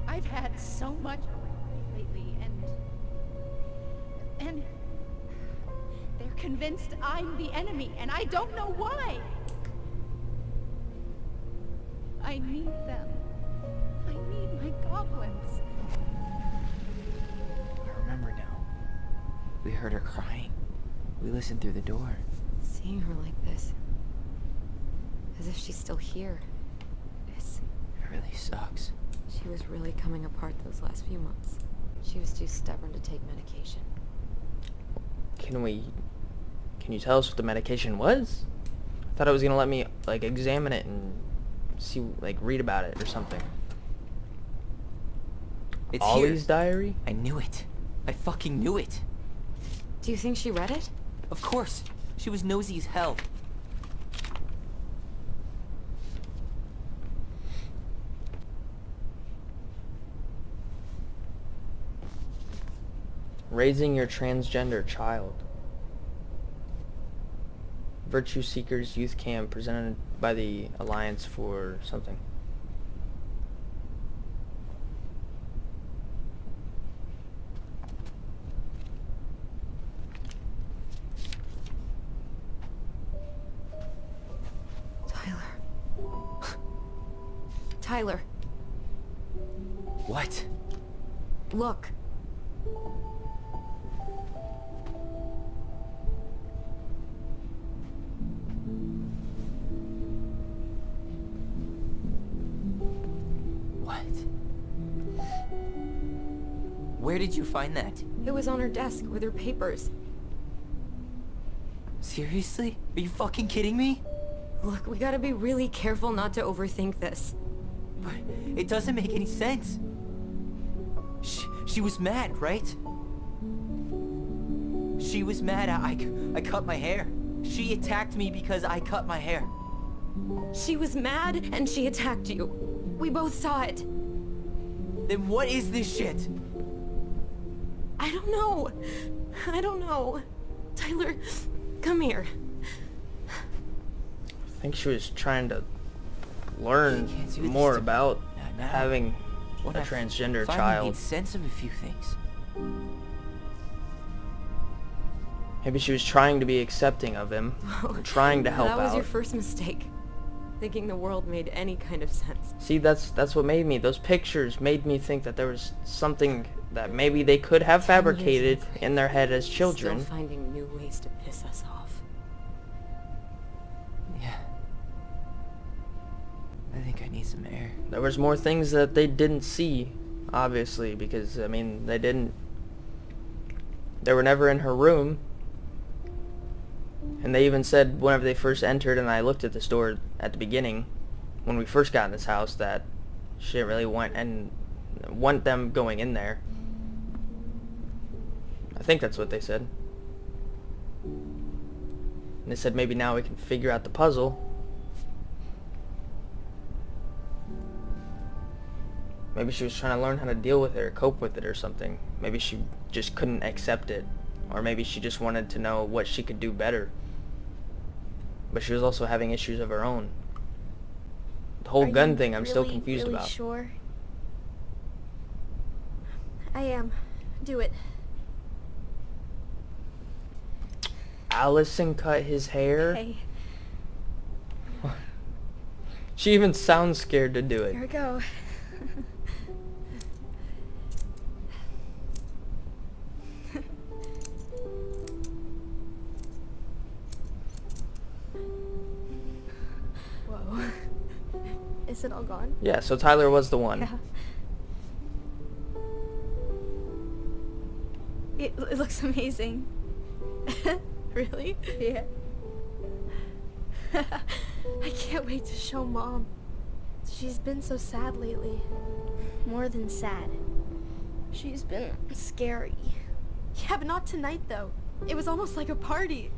I've had so much lately, and they're convinced I'm the enemy, and I don't know why. I need them. I need my goblins. I remember now. We heard her crying. We listened through the door. Seeing her like this. As if she's still here. It really sucks. She was really coming apart those last few months. She was too stubborn to take medication. Can you tell us what the medication was? I thought it was gonna let me like examine it and see, like read about it or something. It's Ollie's here. diary? I knew it. I fucking knew it. Do you think she read it? Of course. She was nosy as hell. Raising your transgender child. Virtue Seekers Youth Camp presented by the Alliance for something. Tyler, What? look. What? Where did you find that? It was on her desk with her papers. Seriously? Are you fucking kidding me? Look, we gotta be really careful not to overthink this. But it doesn't make any sense. She was mad, right? She was mad I cut my hair. She attacked me because I cut my hair. She was mad and she attacked you. We both saw it. Then what is this shit? I don't know. I don't know. Tyler, come here. I think she was trying to learn You can't do this more to- about No. having When a I transgender finally child. made sense of a few things. Maybe she was trying to be accepting of him, trying to help That was out. your first mistake. Thinking the world made any kind of sense. See, that's what made me. Those pictures made me think that there was something that maybe they could have fabricated in their head as children. Still finding new ways to piss us off. Yeah. I think I need some air. There was more things that they didn't see, obviously, because, I mean, they were never in her room. And they even said whenever they first entered, and I looked at this door at the beginning, when we first got in this house, that she didn't really want them going in there. I think that's what they said. And they said maybe now we can figure out the puzzle. Maybe she was trying to learn how to deal with it or cope with it or something. Maybe she just couldn't accept it. Or maybe she just wanted to know what she could do better. But she was also having issues of her own. The whole gun thing I'm still confused really about. Sure? I am. Do it. Allison cut his hair? Hey, She even sounds scared to do here we it. go. Whoa. Is it all gone? Yeah, so Tyler was the one. Yeah. It looks amazing. Really? Yeah. I can't wait to show Mom. She's been so sad lately. More than sad. She's been scary. Yeah, but not tonight though. It was almost like a party.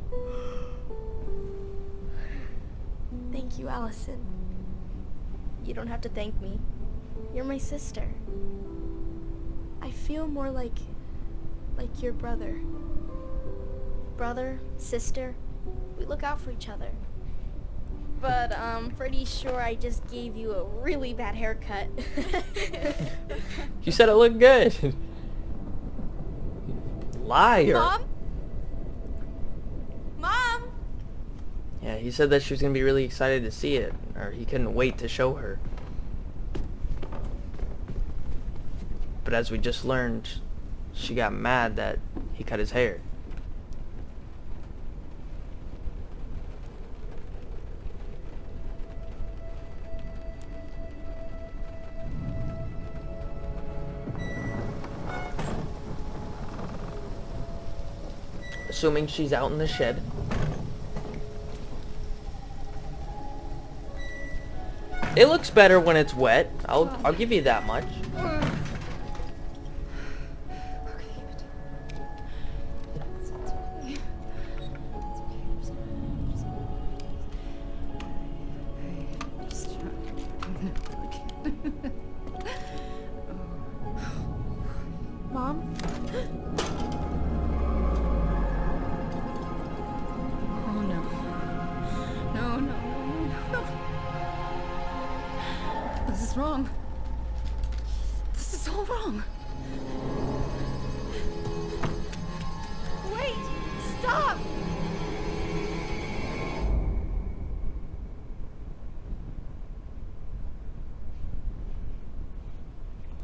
Thank you, Allison. You don't have to thank me. You're my sister. I feel more like your brother. Brother, sister, we look out for each other. But I'm pretty sure I just gave you a really bad haircut. You said it looked good. Liar. Mom? Mom? Yeah, he said that she was going to be really excited to see it. Or he couldn't wait to show her. But as we just learned, she got mad that he cut his hair. Assuming she's out in the shed. It looks better when it's wet. I'll give you that much. Mom? Oh no. No, no, no, no, no. This is wrong. This is all wrong. Wait! Stop!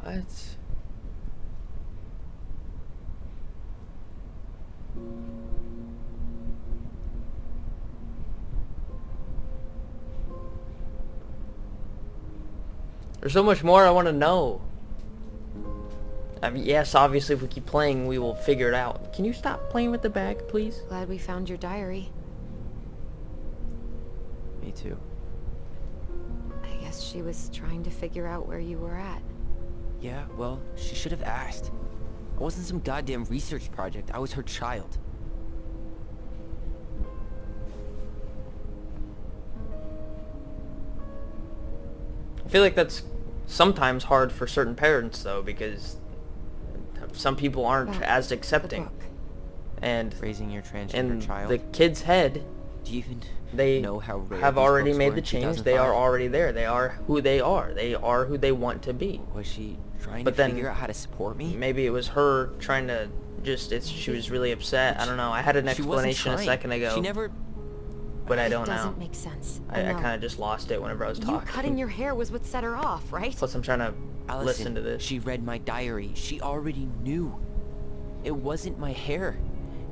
What? There's so much more I want to know. I mean, yes, obviously if we keep playing, we will figure it out. Can you stop playing with the bag, please? Glad we found your diary. Me too. I guess she was trying to figure out where you were at. Yeah, well, she should have asked. I wasn't some goddamn research project. I was her child. I feel like that's sometimes hard for certain parents, though, because some people aren't Well, as the accepting. book. And Raising your transgender in child. the kid's head, Do you even they know how rare have these already books made were the in change. They are 2005? already there. They are who they are. They are who they want to be. Was she trying But to then figure out how to support me? Maybe it was her trying to just, she was really upset. I don't know. I had an She wasn't explanation a trying. second ago, She never... but I don't It doesn't know. make sense. I know. kind of just lost it whenever I was You talking. cutting your hair was what set her off, right? Plus, I'm trying to Allison, listen to this. She read my diary. She already knew. It wasn't my hair.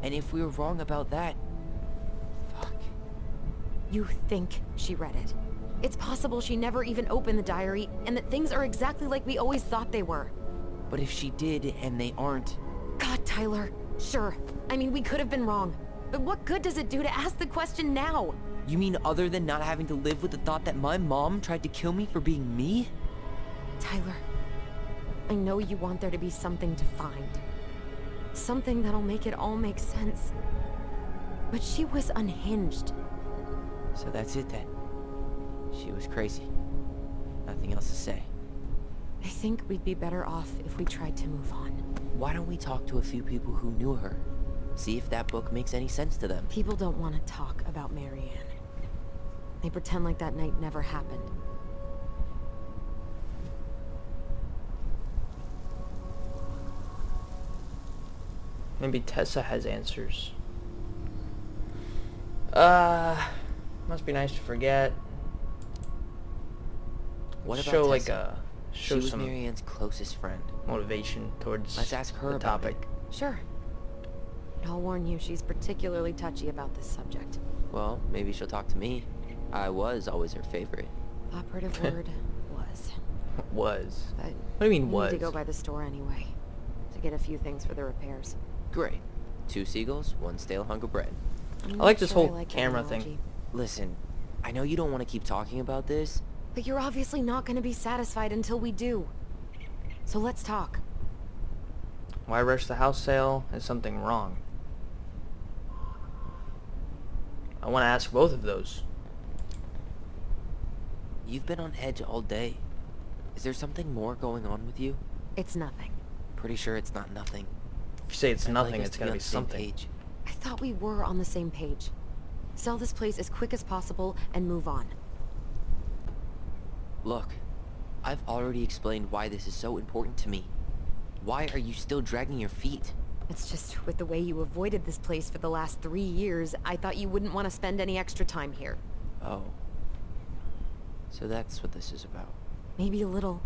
And if we were wrong about that... Fuck. You think she read it. It's possible she never even opened the diary, and that things are exactly like we always thought they were. But if she did, and they aren't... God, Tyler. Sure. I mean, we could have been wrong. But what good does it do to ask the question now? You mean other than not having to live with the thought that my mom tried to kill me for being me? Tyler, I know you want there to be something to find. Something that'll make it all make sense. But she was unhinged. So that's it then. She was crazy. Nothing else to say. I think we'd be better off if we tried to move on. Why don't we talk to a few people who knew her? See if that book makes any sense to them. People don't want to talk about Marianne. They pretend like that night never happened. Maybe Tessa has answers. Must be nice to forget. What about Show like Tessa? show She was some Marianne's closest friend. motivation towards Let's ask her the about topic. it. Sure. But I'll warn you, she's particularly touchy about this subject. Well, maybe she'll talk to me. I was always her favorite. Operative word was. Was. But What do you mean we was? need to go by the store anyway. To get a few things for the repairs. Great. 2 seagulls, 1 stale hunk of bread. I'm I not like this sure whole like that camera thing. analogy. Listen, I know you don't want to keep talking about this. But you're obviously not going to be satisfied until we do. So let's talk. Why rush the house sale? Is something wrong? I want to ask both of those. You've been on edge all day. Is there something more going on with you? It's nothing. Pretty sure it's not nothing. If you say it's I'd nothing, like us it's to gotta on be the same something. page. I thought we were on the same page. Sell this place as quick as possible and move on. Look, I've already explained why this is so important to me. Why are you still dragging your feet? It's just with the way you avoided this place for the last 3 years, I thought you wouldn't want to spend any extra time here. Oh. So that's what this is about. Maybe a little.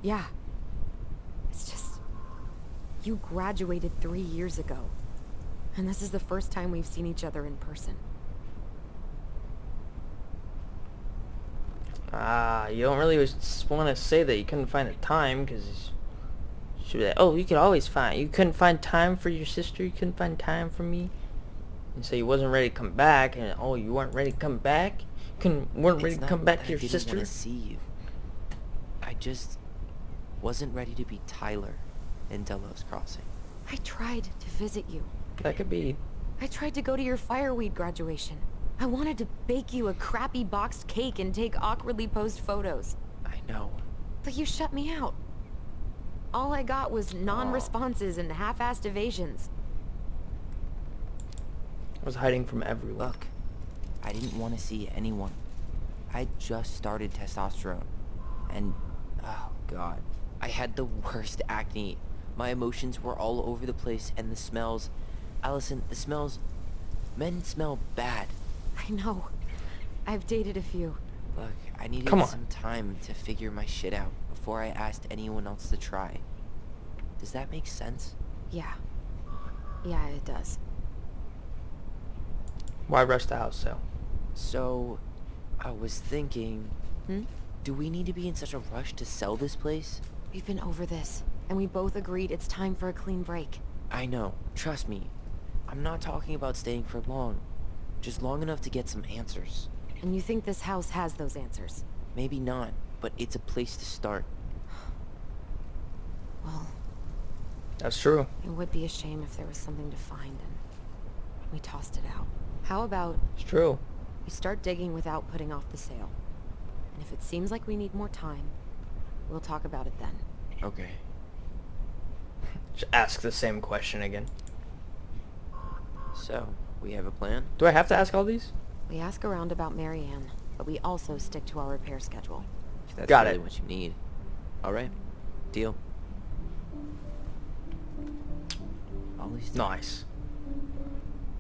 Yeah. It's just... You graduated 3 years ago. And this is the first time we've seen each other in person. You don't really want to say that you couldn't find the time, because she'd be like, oh, you couldn't find time for your sister, you couldn't find time for me. And so you wasn't ready to come back, and oh, you weren't ready to come back? Weren't ready It's to not come back that to your I didn't sister? want to see you. I just wasn't ready to be Tyler in Delos Crossing. I tried to visit you. That could be. I tried to go to your fireweed graduation. I wanted to bake you a crappy boxed cake and take awkwardly posed photos. I know. But you shut me out. All I got was non-responses and half-assed evasions. I was hiding from everyone. Look, I didn't want to see anyone. I just started testosterone. And, oh god, I had the worst acne. My emotions were all over the place, and the smells... Allison, the smells... Men smell bad. I know. I've dated a few. Look, I needed Come on. some time to figure my shit out before I asked anyone else to try. Does that make sense? Yeah. Yeah, it does. Why rush the house sale? So, I was thinking, Hmm? do we need to be in such a rush to sell this place? We've been over this, and we both agreed it's time for a clean break. I know, trust me. I'm not talking about staying for long. Just long enough to get some answers. And you think this house has those answers? Maybe not, but it's a place to start. Well, That's true. it would be a shame if there was something to find and we tossed it out. How about It's true. we start digging without putting off the sale? And if it seems like we need more time, we'll talk about it then. Okay. Just ask the same question again. So, we have a plan? Do I have to ask all these? We ask around about Marianne, but we also stick to our repair schedule. If that's Got really it. what you need. Alright. Deal. Ollie's dead. Nice.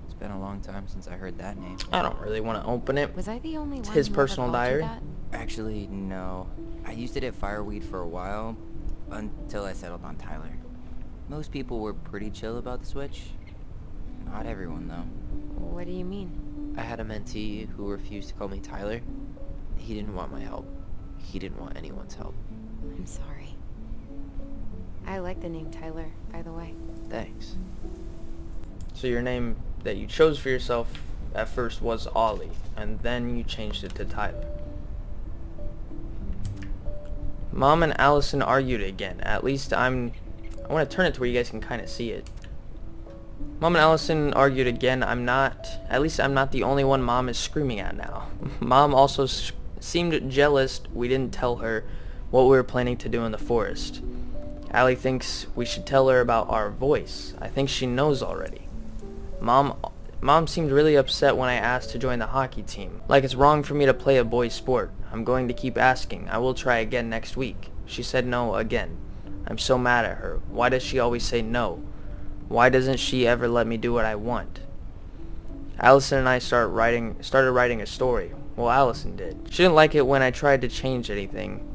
It's been a long time since I heard that name. I don't really want to open it. Was I the only It's one his who ever personal called you diary. that? Actually, no. I used it at Fireweed for a while, until I settled on Tyler. Most people were pretty chill about the switch. Not everyone, though. What do you mean? I had a mentee who refused to call me Tyler. He didn't want my help. He didn't want anyone's help. I'm sorry. I like the name Tyler, by the way. Thanks. So your name that you chose for yourself at first was Ollie, and then you changed it to Tyler. Mom and Allison argued again. At least I want to turn it to where you guys can kind of see it. Mom and Allison argued again. At least I'm not the only one Mom is screaming at now. Mom also seemed jealous we didn't tell her what we were planning to do in the forest. Allie thinks we should tell her about our voice. I think she knows already. Mom seemed really upset when I asked to join the hockey team. Like it's wrong for me to play a boys' sport. I'm going to keep asking. I will try again next week. She said no again. I'm so mad at her. Why does she always say no? Why doesn't she ever let me do what I want? Allison and I started writing a story. Well, Allison did. She didn't like it when I tried to change anything.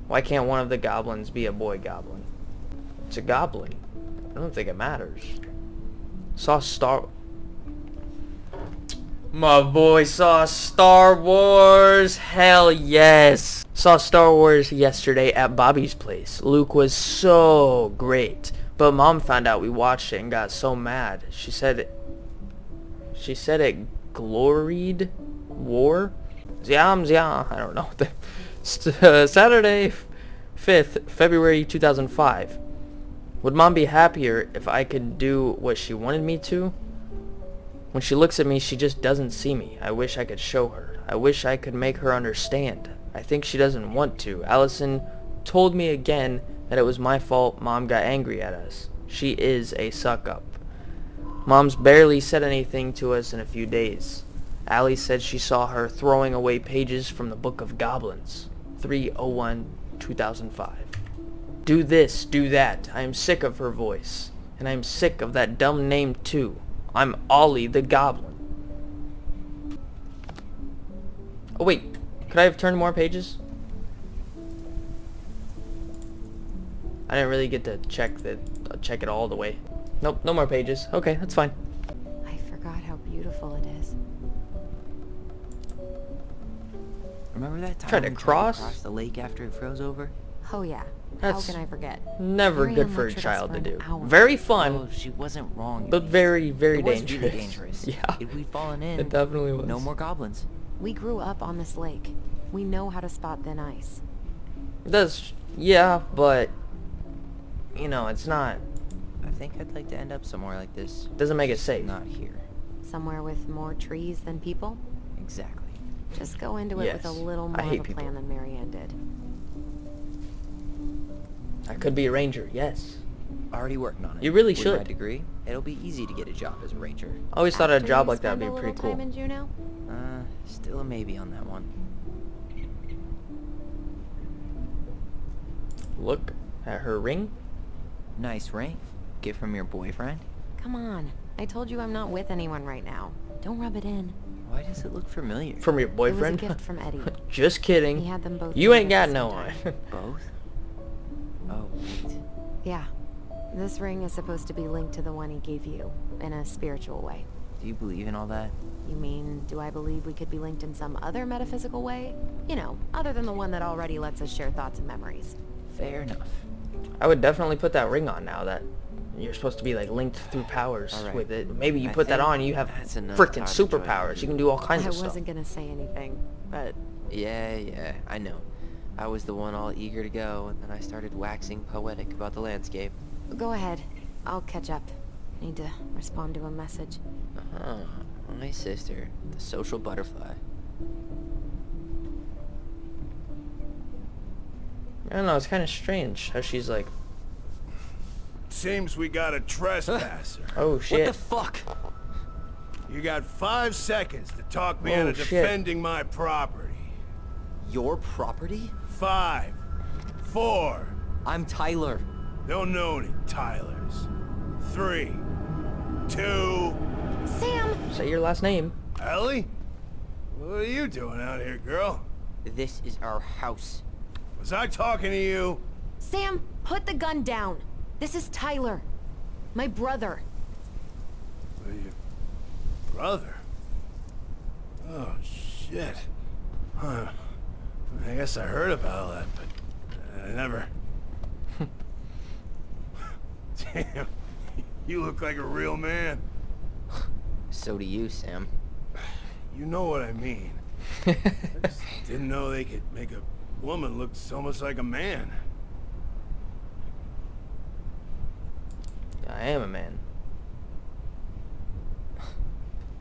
Why can't one of the goblins be a boy goblin? It's a goblin. I don't think it matters. My boy saw Star Wars. Hell yes. Saw Star Wars yesterday at Bobby's place. Luke was so great. But Mom found out we watched it and got so mad. She said it gloried war. Zia. I don't know. Saturday 5th, February 2005. Would Mom be happier if I could do what she wanted me to? When she looks at me, she just doesn't see me. I wish I could show her. I wish I could make her understand. I think she doesn't want to. Allison told me again that it was my fault Mom got angry at us. She is a suck-up. Mom's barely said anything to us in a few days. Allie said she saw her throwing away pages from the Book of Goblins. 3/01/2005. Do this, do that. I am sick of her voice. And I am sick of that dumb name too. I'm Ollie the Goblin. Oh wait, could I have turned more pages? I didn't really get to check it all the way. Nope, no more pages. Okay, that's fine. I forgot how beautiful it is. Remember that time Tried to we cross? tried to cross the lake after it froze over? Oh yeah. That's How can I forget? never Marianne good for a lectured us child for to an do. hour. Very fun, Oh, she wasn't wrong. but very, very it was dangerous. really dangerous. Yeah, If we'd fallen in, it definitely was. no more goblins. We grew up on this lake. We know how to spot thin ice. Yeah, but you know, it's not. I think I'd like to end up somewhere like this. Doesn't make it safe. Not here. Somewhere with more trees than people? Exactly. Just go into it with a Yes. little I more hate of a people. plan than Marianne did. I could be a ranger. Yes. Already working on it. You really With should. my degree, it'll be easy to get a job as a ranger. I always thought a After job you like that would spend be a pretty little cool. time in Juneau? Still a maybe on that one. Look at her ring. Nice ring. Gift from your boyfriend? Come on. I told you I'm not with anyone right now. Don't rub it in. Why'd does it look familiar? From your It boyfriend? was a gift from Eddie. Just kidding. He had them both. You made ain't at got the no same one. time. Both? Oh, wait. Yeah. This ring is supposed to be linked to the one he gave you, in a spiritual way. Do you believe in all that? You mean, do I believe we could be linked in some other metaphysical way? You know, other than the one that already lets us share thoughts and memories. Fair enough. I would definitely put that ring on now that you're supposed to be like linked through powers Alright. with it. Maybe you I put that think on, you have that's enough freaking time to join superpowers. you. You can do all kinds I of stuff. wasn't gonna say anything, but Yeah, I know. I was the one all eager to go, and then I started waxing poetic about the landscape. go ahead. I'll catch up. Need to respond to a message. Uh-huh. My sister, the social butterfly. I don't know, it's kind of strange how she's like, Seems we got a trespasser. oh shit. What the fuck? You got 5 seconds to talk me Oh, into shit. defending my property. Your property? 5, 4, I'm Tyler. don't know any Tylers. 3, 2, Sam! Say your last name. Ellie? What are you doing out here, girl? This is our house. Was I talking to you? Sam, put the gun down. This is Tyler. My brother. Your brother? Oh, shit. Huh. I guess I heard about all that, but I never... Damn. You look like a real man. So do you, Sam. You know what I mean. I just didn't know they could make a woman look so much like a man. I am a man.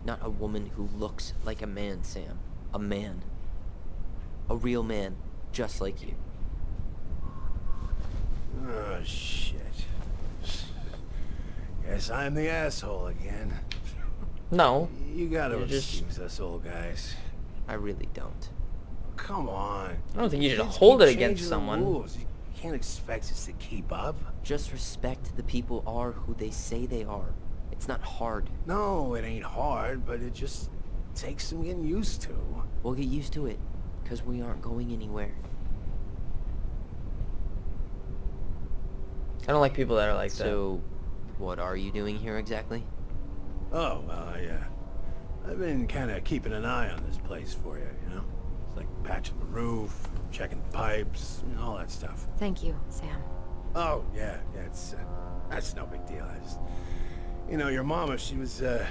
Not a woman who looks like a man, Sam. A man. A real man, just like you. Oh, shit. Guess I'm the asshole again. No. You gotta You're just- excuse us old guys. I really don't. Come on. I don't think you should Kids hold keep it against changing the someone. rules. You can't expect us to keep up. Just respect the people are who they say they are. It's not hard. No, it ain't hard, but it just takes some getting used to. We'll get used to it, because we aren't going anywhere. I don't like people that are like So, what are you doing here exactly? Oh, yeah. I've been kind of keeping an eye on this place for you, you know? It's like patching the roof, checking the pipes, and all that stuff. Thank you, Sam. Oh, yeah, it's, that's no big deal. I just, you know, your mama, she was a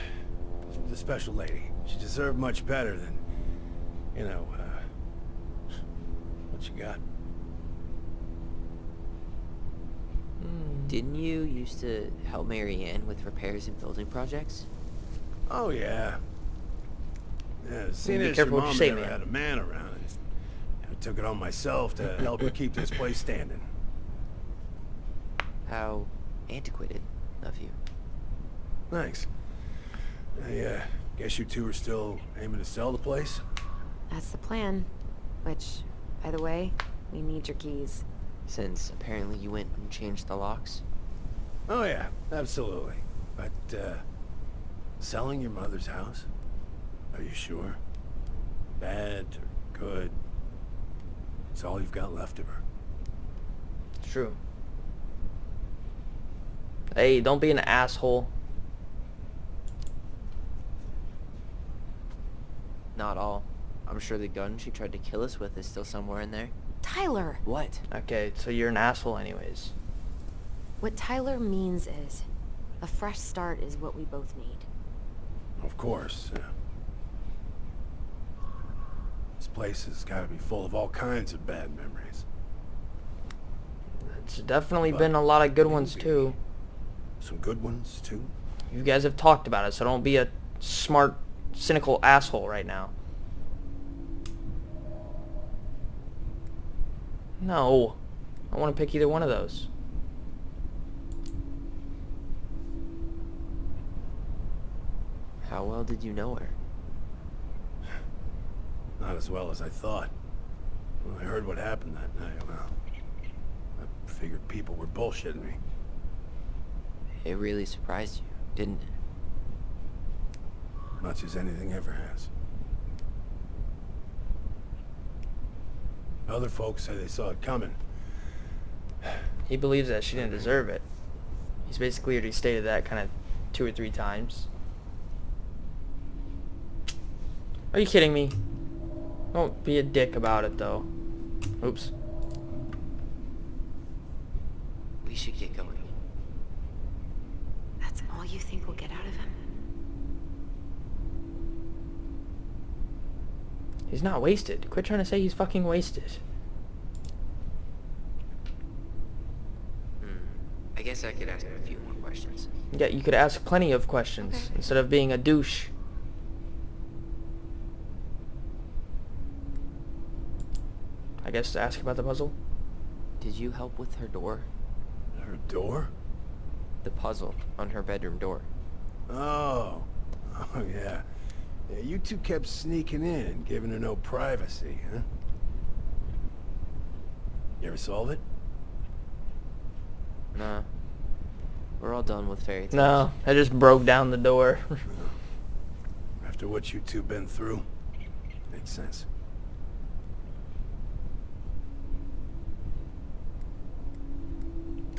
special lady. She deserved much better than, you know, what you got. Didn't you used to help Mary Ann with repairs and building projects? Oh, yeah. Yeah, seeing Be as your careful what you mom say, never man. had a man around, I took it on myself to help her keep this place standing. How antiquated of you. Thanks. I guess you two are still aiming to sell the place? That's the plan. Which, by the way, we need your keys. Since apparently you went and changed the locks. Oh yeah, absolutely. But, selling your mother's house? Are you sure? Bad or good? It's all you've got left of her. It's true. Hey, don't be an asshole. Not all. I'm sure the gun she tried to kill us with is still somewhere in there. Tyler! What? Okay, so you're an asshole anyways. What Tyler means is, a fresh start is what we both need. Of course, yeah. This place has got to be full of all kinds of bad memories. It's definitely But been a lot of good ones maybe too. Some good ones, too? You guys have talked about it, so don't be a smart, cynical asshole right now. No. I want to pick either one of those. How well did you know her? Not as well as I thought. When I heard what happened that night, well, I figured people were bullshitting me. It really surprised you, didn't it? Much as anything ever has. Other folks say they saw it coming. He believes that she didn't deserve it. He's basically already stated that kind of 2 or 3 times. Are you kidding me? Don't be a dick about it, though. Oops. We should get going. That's all you think we'll get out of him? He's not wasted. Quit trying to say he's fucking wasted. I guess I could ask him a few more questions. Yeah, you could ask plenty of questions Okay. instead of being a douche. I guess ask about the puzzle. Did you help with her door? Her door? The puzzle on her bedroom door. Oh. Oh, yeah. Yeah, you two kept sneaking in, giving her no privacy, huh? You ever solve it? Nah. We're all done with fairy tales. No, I just broke down the door. After what you two been through, makes sense.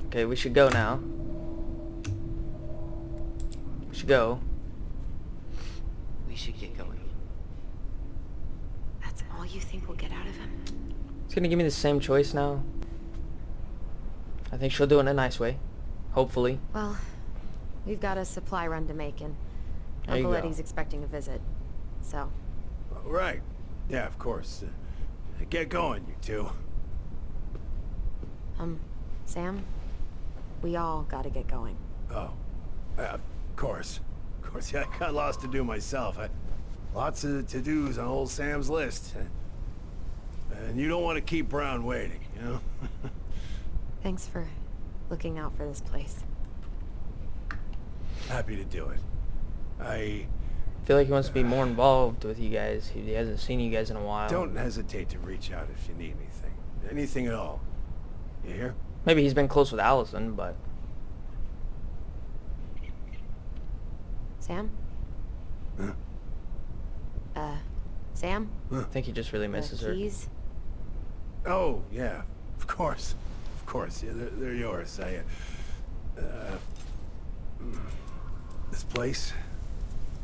Okay, we should go now. We should go. We should get going. That's all you think we'll get out of him? It's gonna give me the same choice now. I think she'll do it in a nice way. Hopefully. Well, we've got a supply run to make, and There you Uncle go. Eddie's expecting a visit. So, Right. Yeah, of course. Get going, you two. Sam? We all gotta get going. Oh. Of course. Of course, yeah, I got lots to do myself. Lots of to-dos on old Sam's list. And you don't want to keep Brown waiting, you know? Thanks for looking out for this place. Happy to do it. I feel like he wants to be more involved with you guys. He hasn't seen you guys in a while. Don't hesitate to reach out if you need anything. Anything at all. You hear? Maybe he's been close with Allison, but... Sam? Huh? Sam? I think he just really misses her. Keys? Oh, yeah. Of course. Of course. Yeah, they're yours. This place,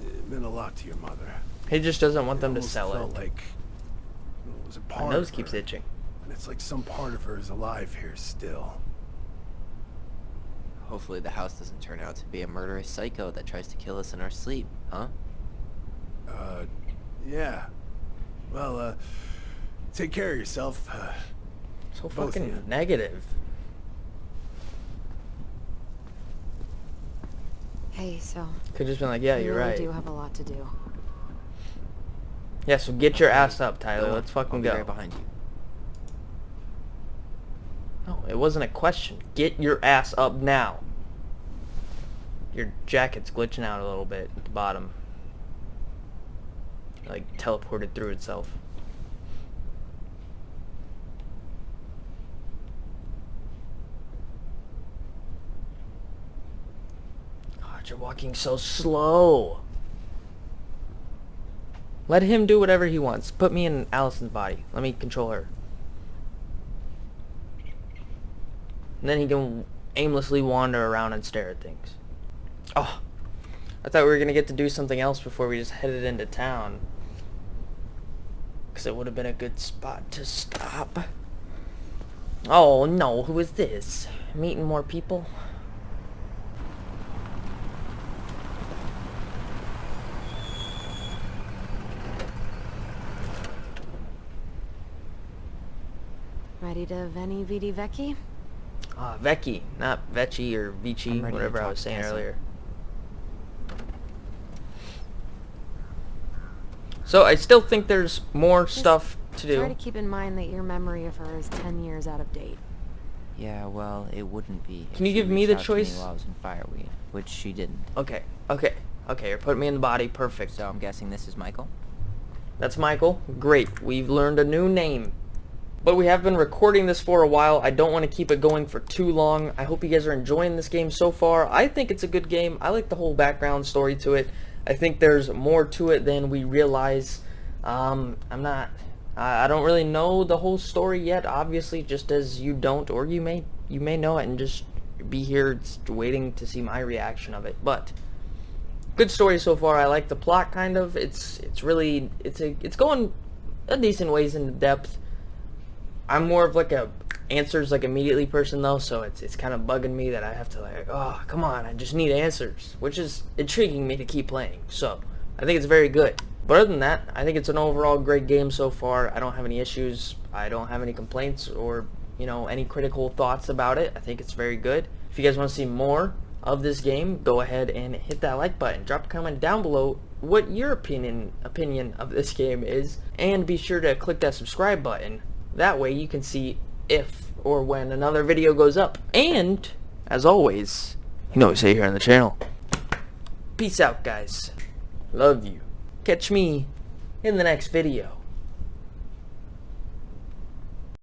it meant a lot to your mother. He just doesn't want them to almost sell felt it. like it was a My part nose of keeps her. itching. And it's like some part of her is alive here still. Hopefully the house doesn't turn out to be a murderous psycho that tries to kill us in our sleep, huh? Yeah. Well, take care of yourself. So both of fucking you. negative. Hey, so... Could just been like, yeah, we you're really right. do have a lot to do. Yeah, so get your ass up, Tyler. Go on. Let's fucking I'll be go. right behind you. No, it wasn't a question. Get your ass up now. Your jacket's glitching out a little bit at the bottom. Like, teleported through itself. God, you're walking so slow. Let him do whatever he wants. Put me in Allison's body. Let me control her. And then he can aimlessly wander around and stare at things. Oh, I thought we were going to get to do something else before we just headed into town. Because it would have been a good spot to stop. Oh no, who is this? Meeting more people? Ready to Veni Vidi Vecchi? Vecchi, not Vecchi or Vici, I'm ready to whatever I talk was to saying Tessa. earlier. So I still think there's more stuff to Try do. to keep in mind that your memory of her is 10 years out of date. Yeah, well, it wouldn't be. if Can you she give me reached the out to choice? while I was in Fireweed, which she didn't. Okay, you're putting me in the body, perfect. So I'm guessing this is Michael? That's Michael. Great, we've learned a new name. But we have been recording this for a while. I don't want to keep it going for too long. I hope you guys are enjoying this game so far. I think it's a good game. I like the whole background story to it. I think there's more to it than we realize. I'm not I don't really know the whole story yet, obviously, just as you don't, or you may know it and just be here waiting to see my reaction of it. But good story so far. I like the plot, kind of. It's going a decent ways into depth. I'm more of like a answers like immediately person though, so it's kind of bugging me that I have to like, oh come on, I just need answers, which is intriguing me to keep playing. So I think it's very good. But other than that, I think it's an overall great game so far. I don't have any issues. I don't have any complaints or, you know, any critical thoughts about it. I think it's very good. If you guys want to see more of this game, go ahead and hit that like button. Drop a comment down below what your opinion of this game is, and be sure to click that subscribe button. That way you can see if or when another video goes up. And as always, you know what we say here on the channel. Peace out, guys. Love you. Catch me in the next video.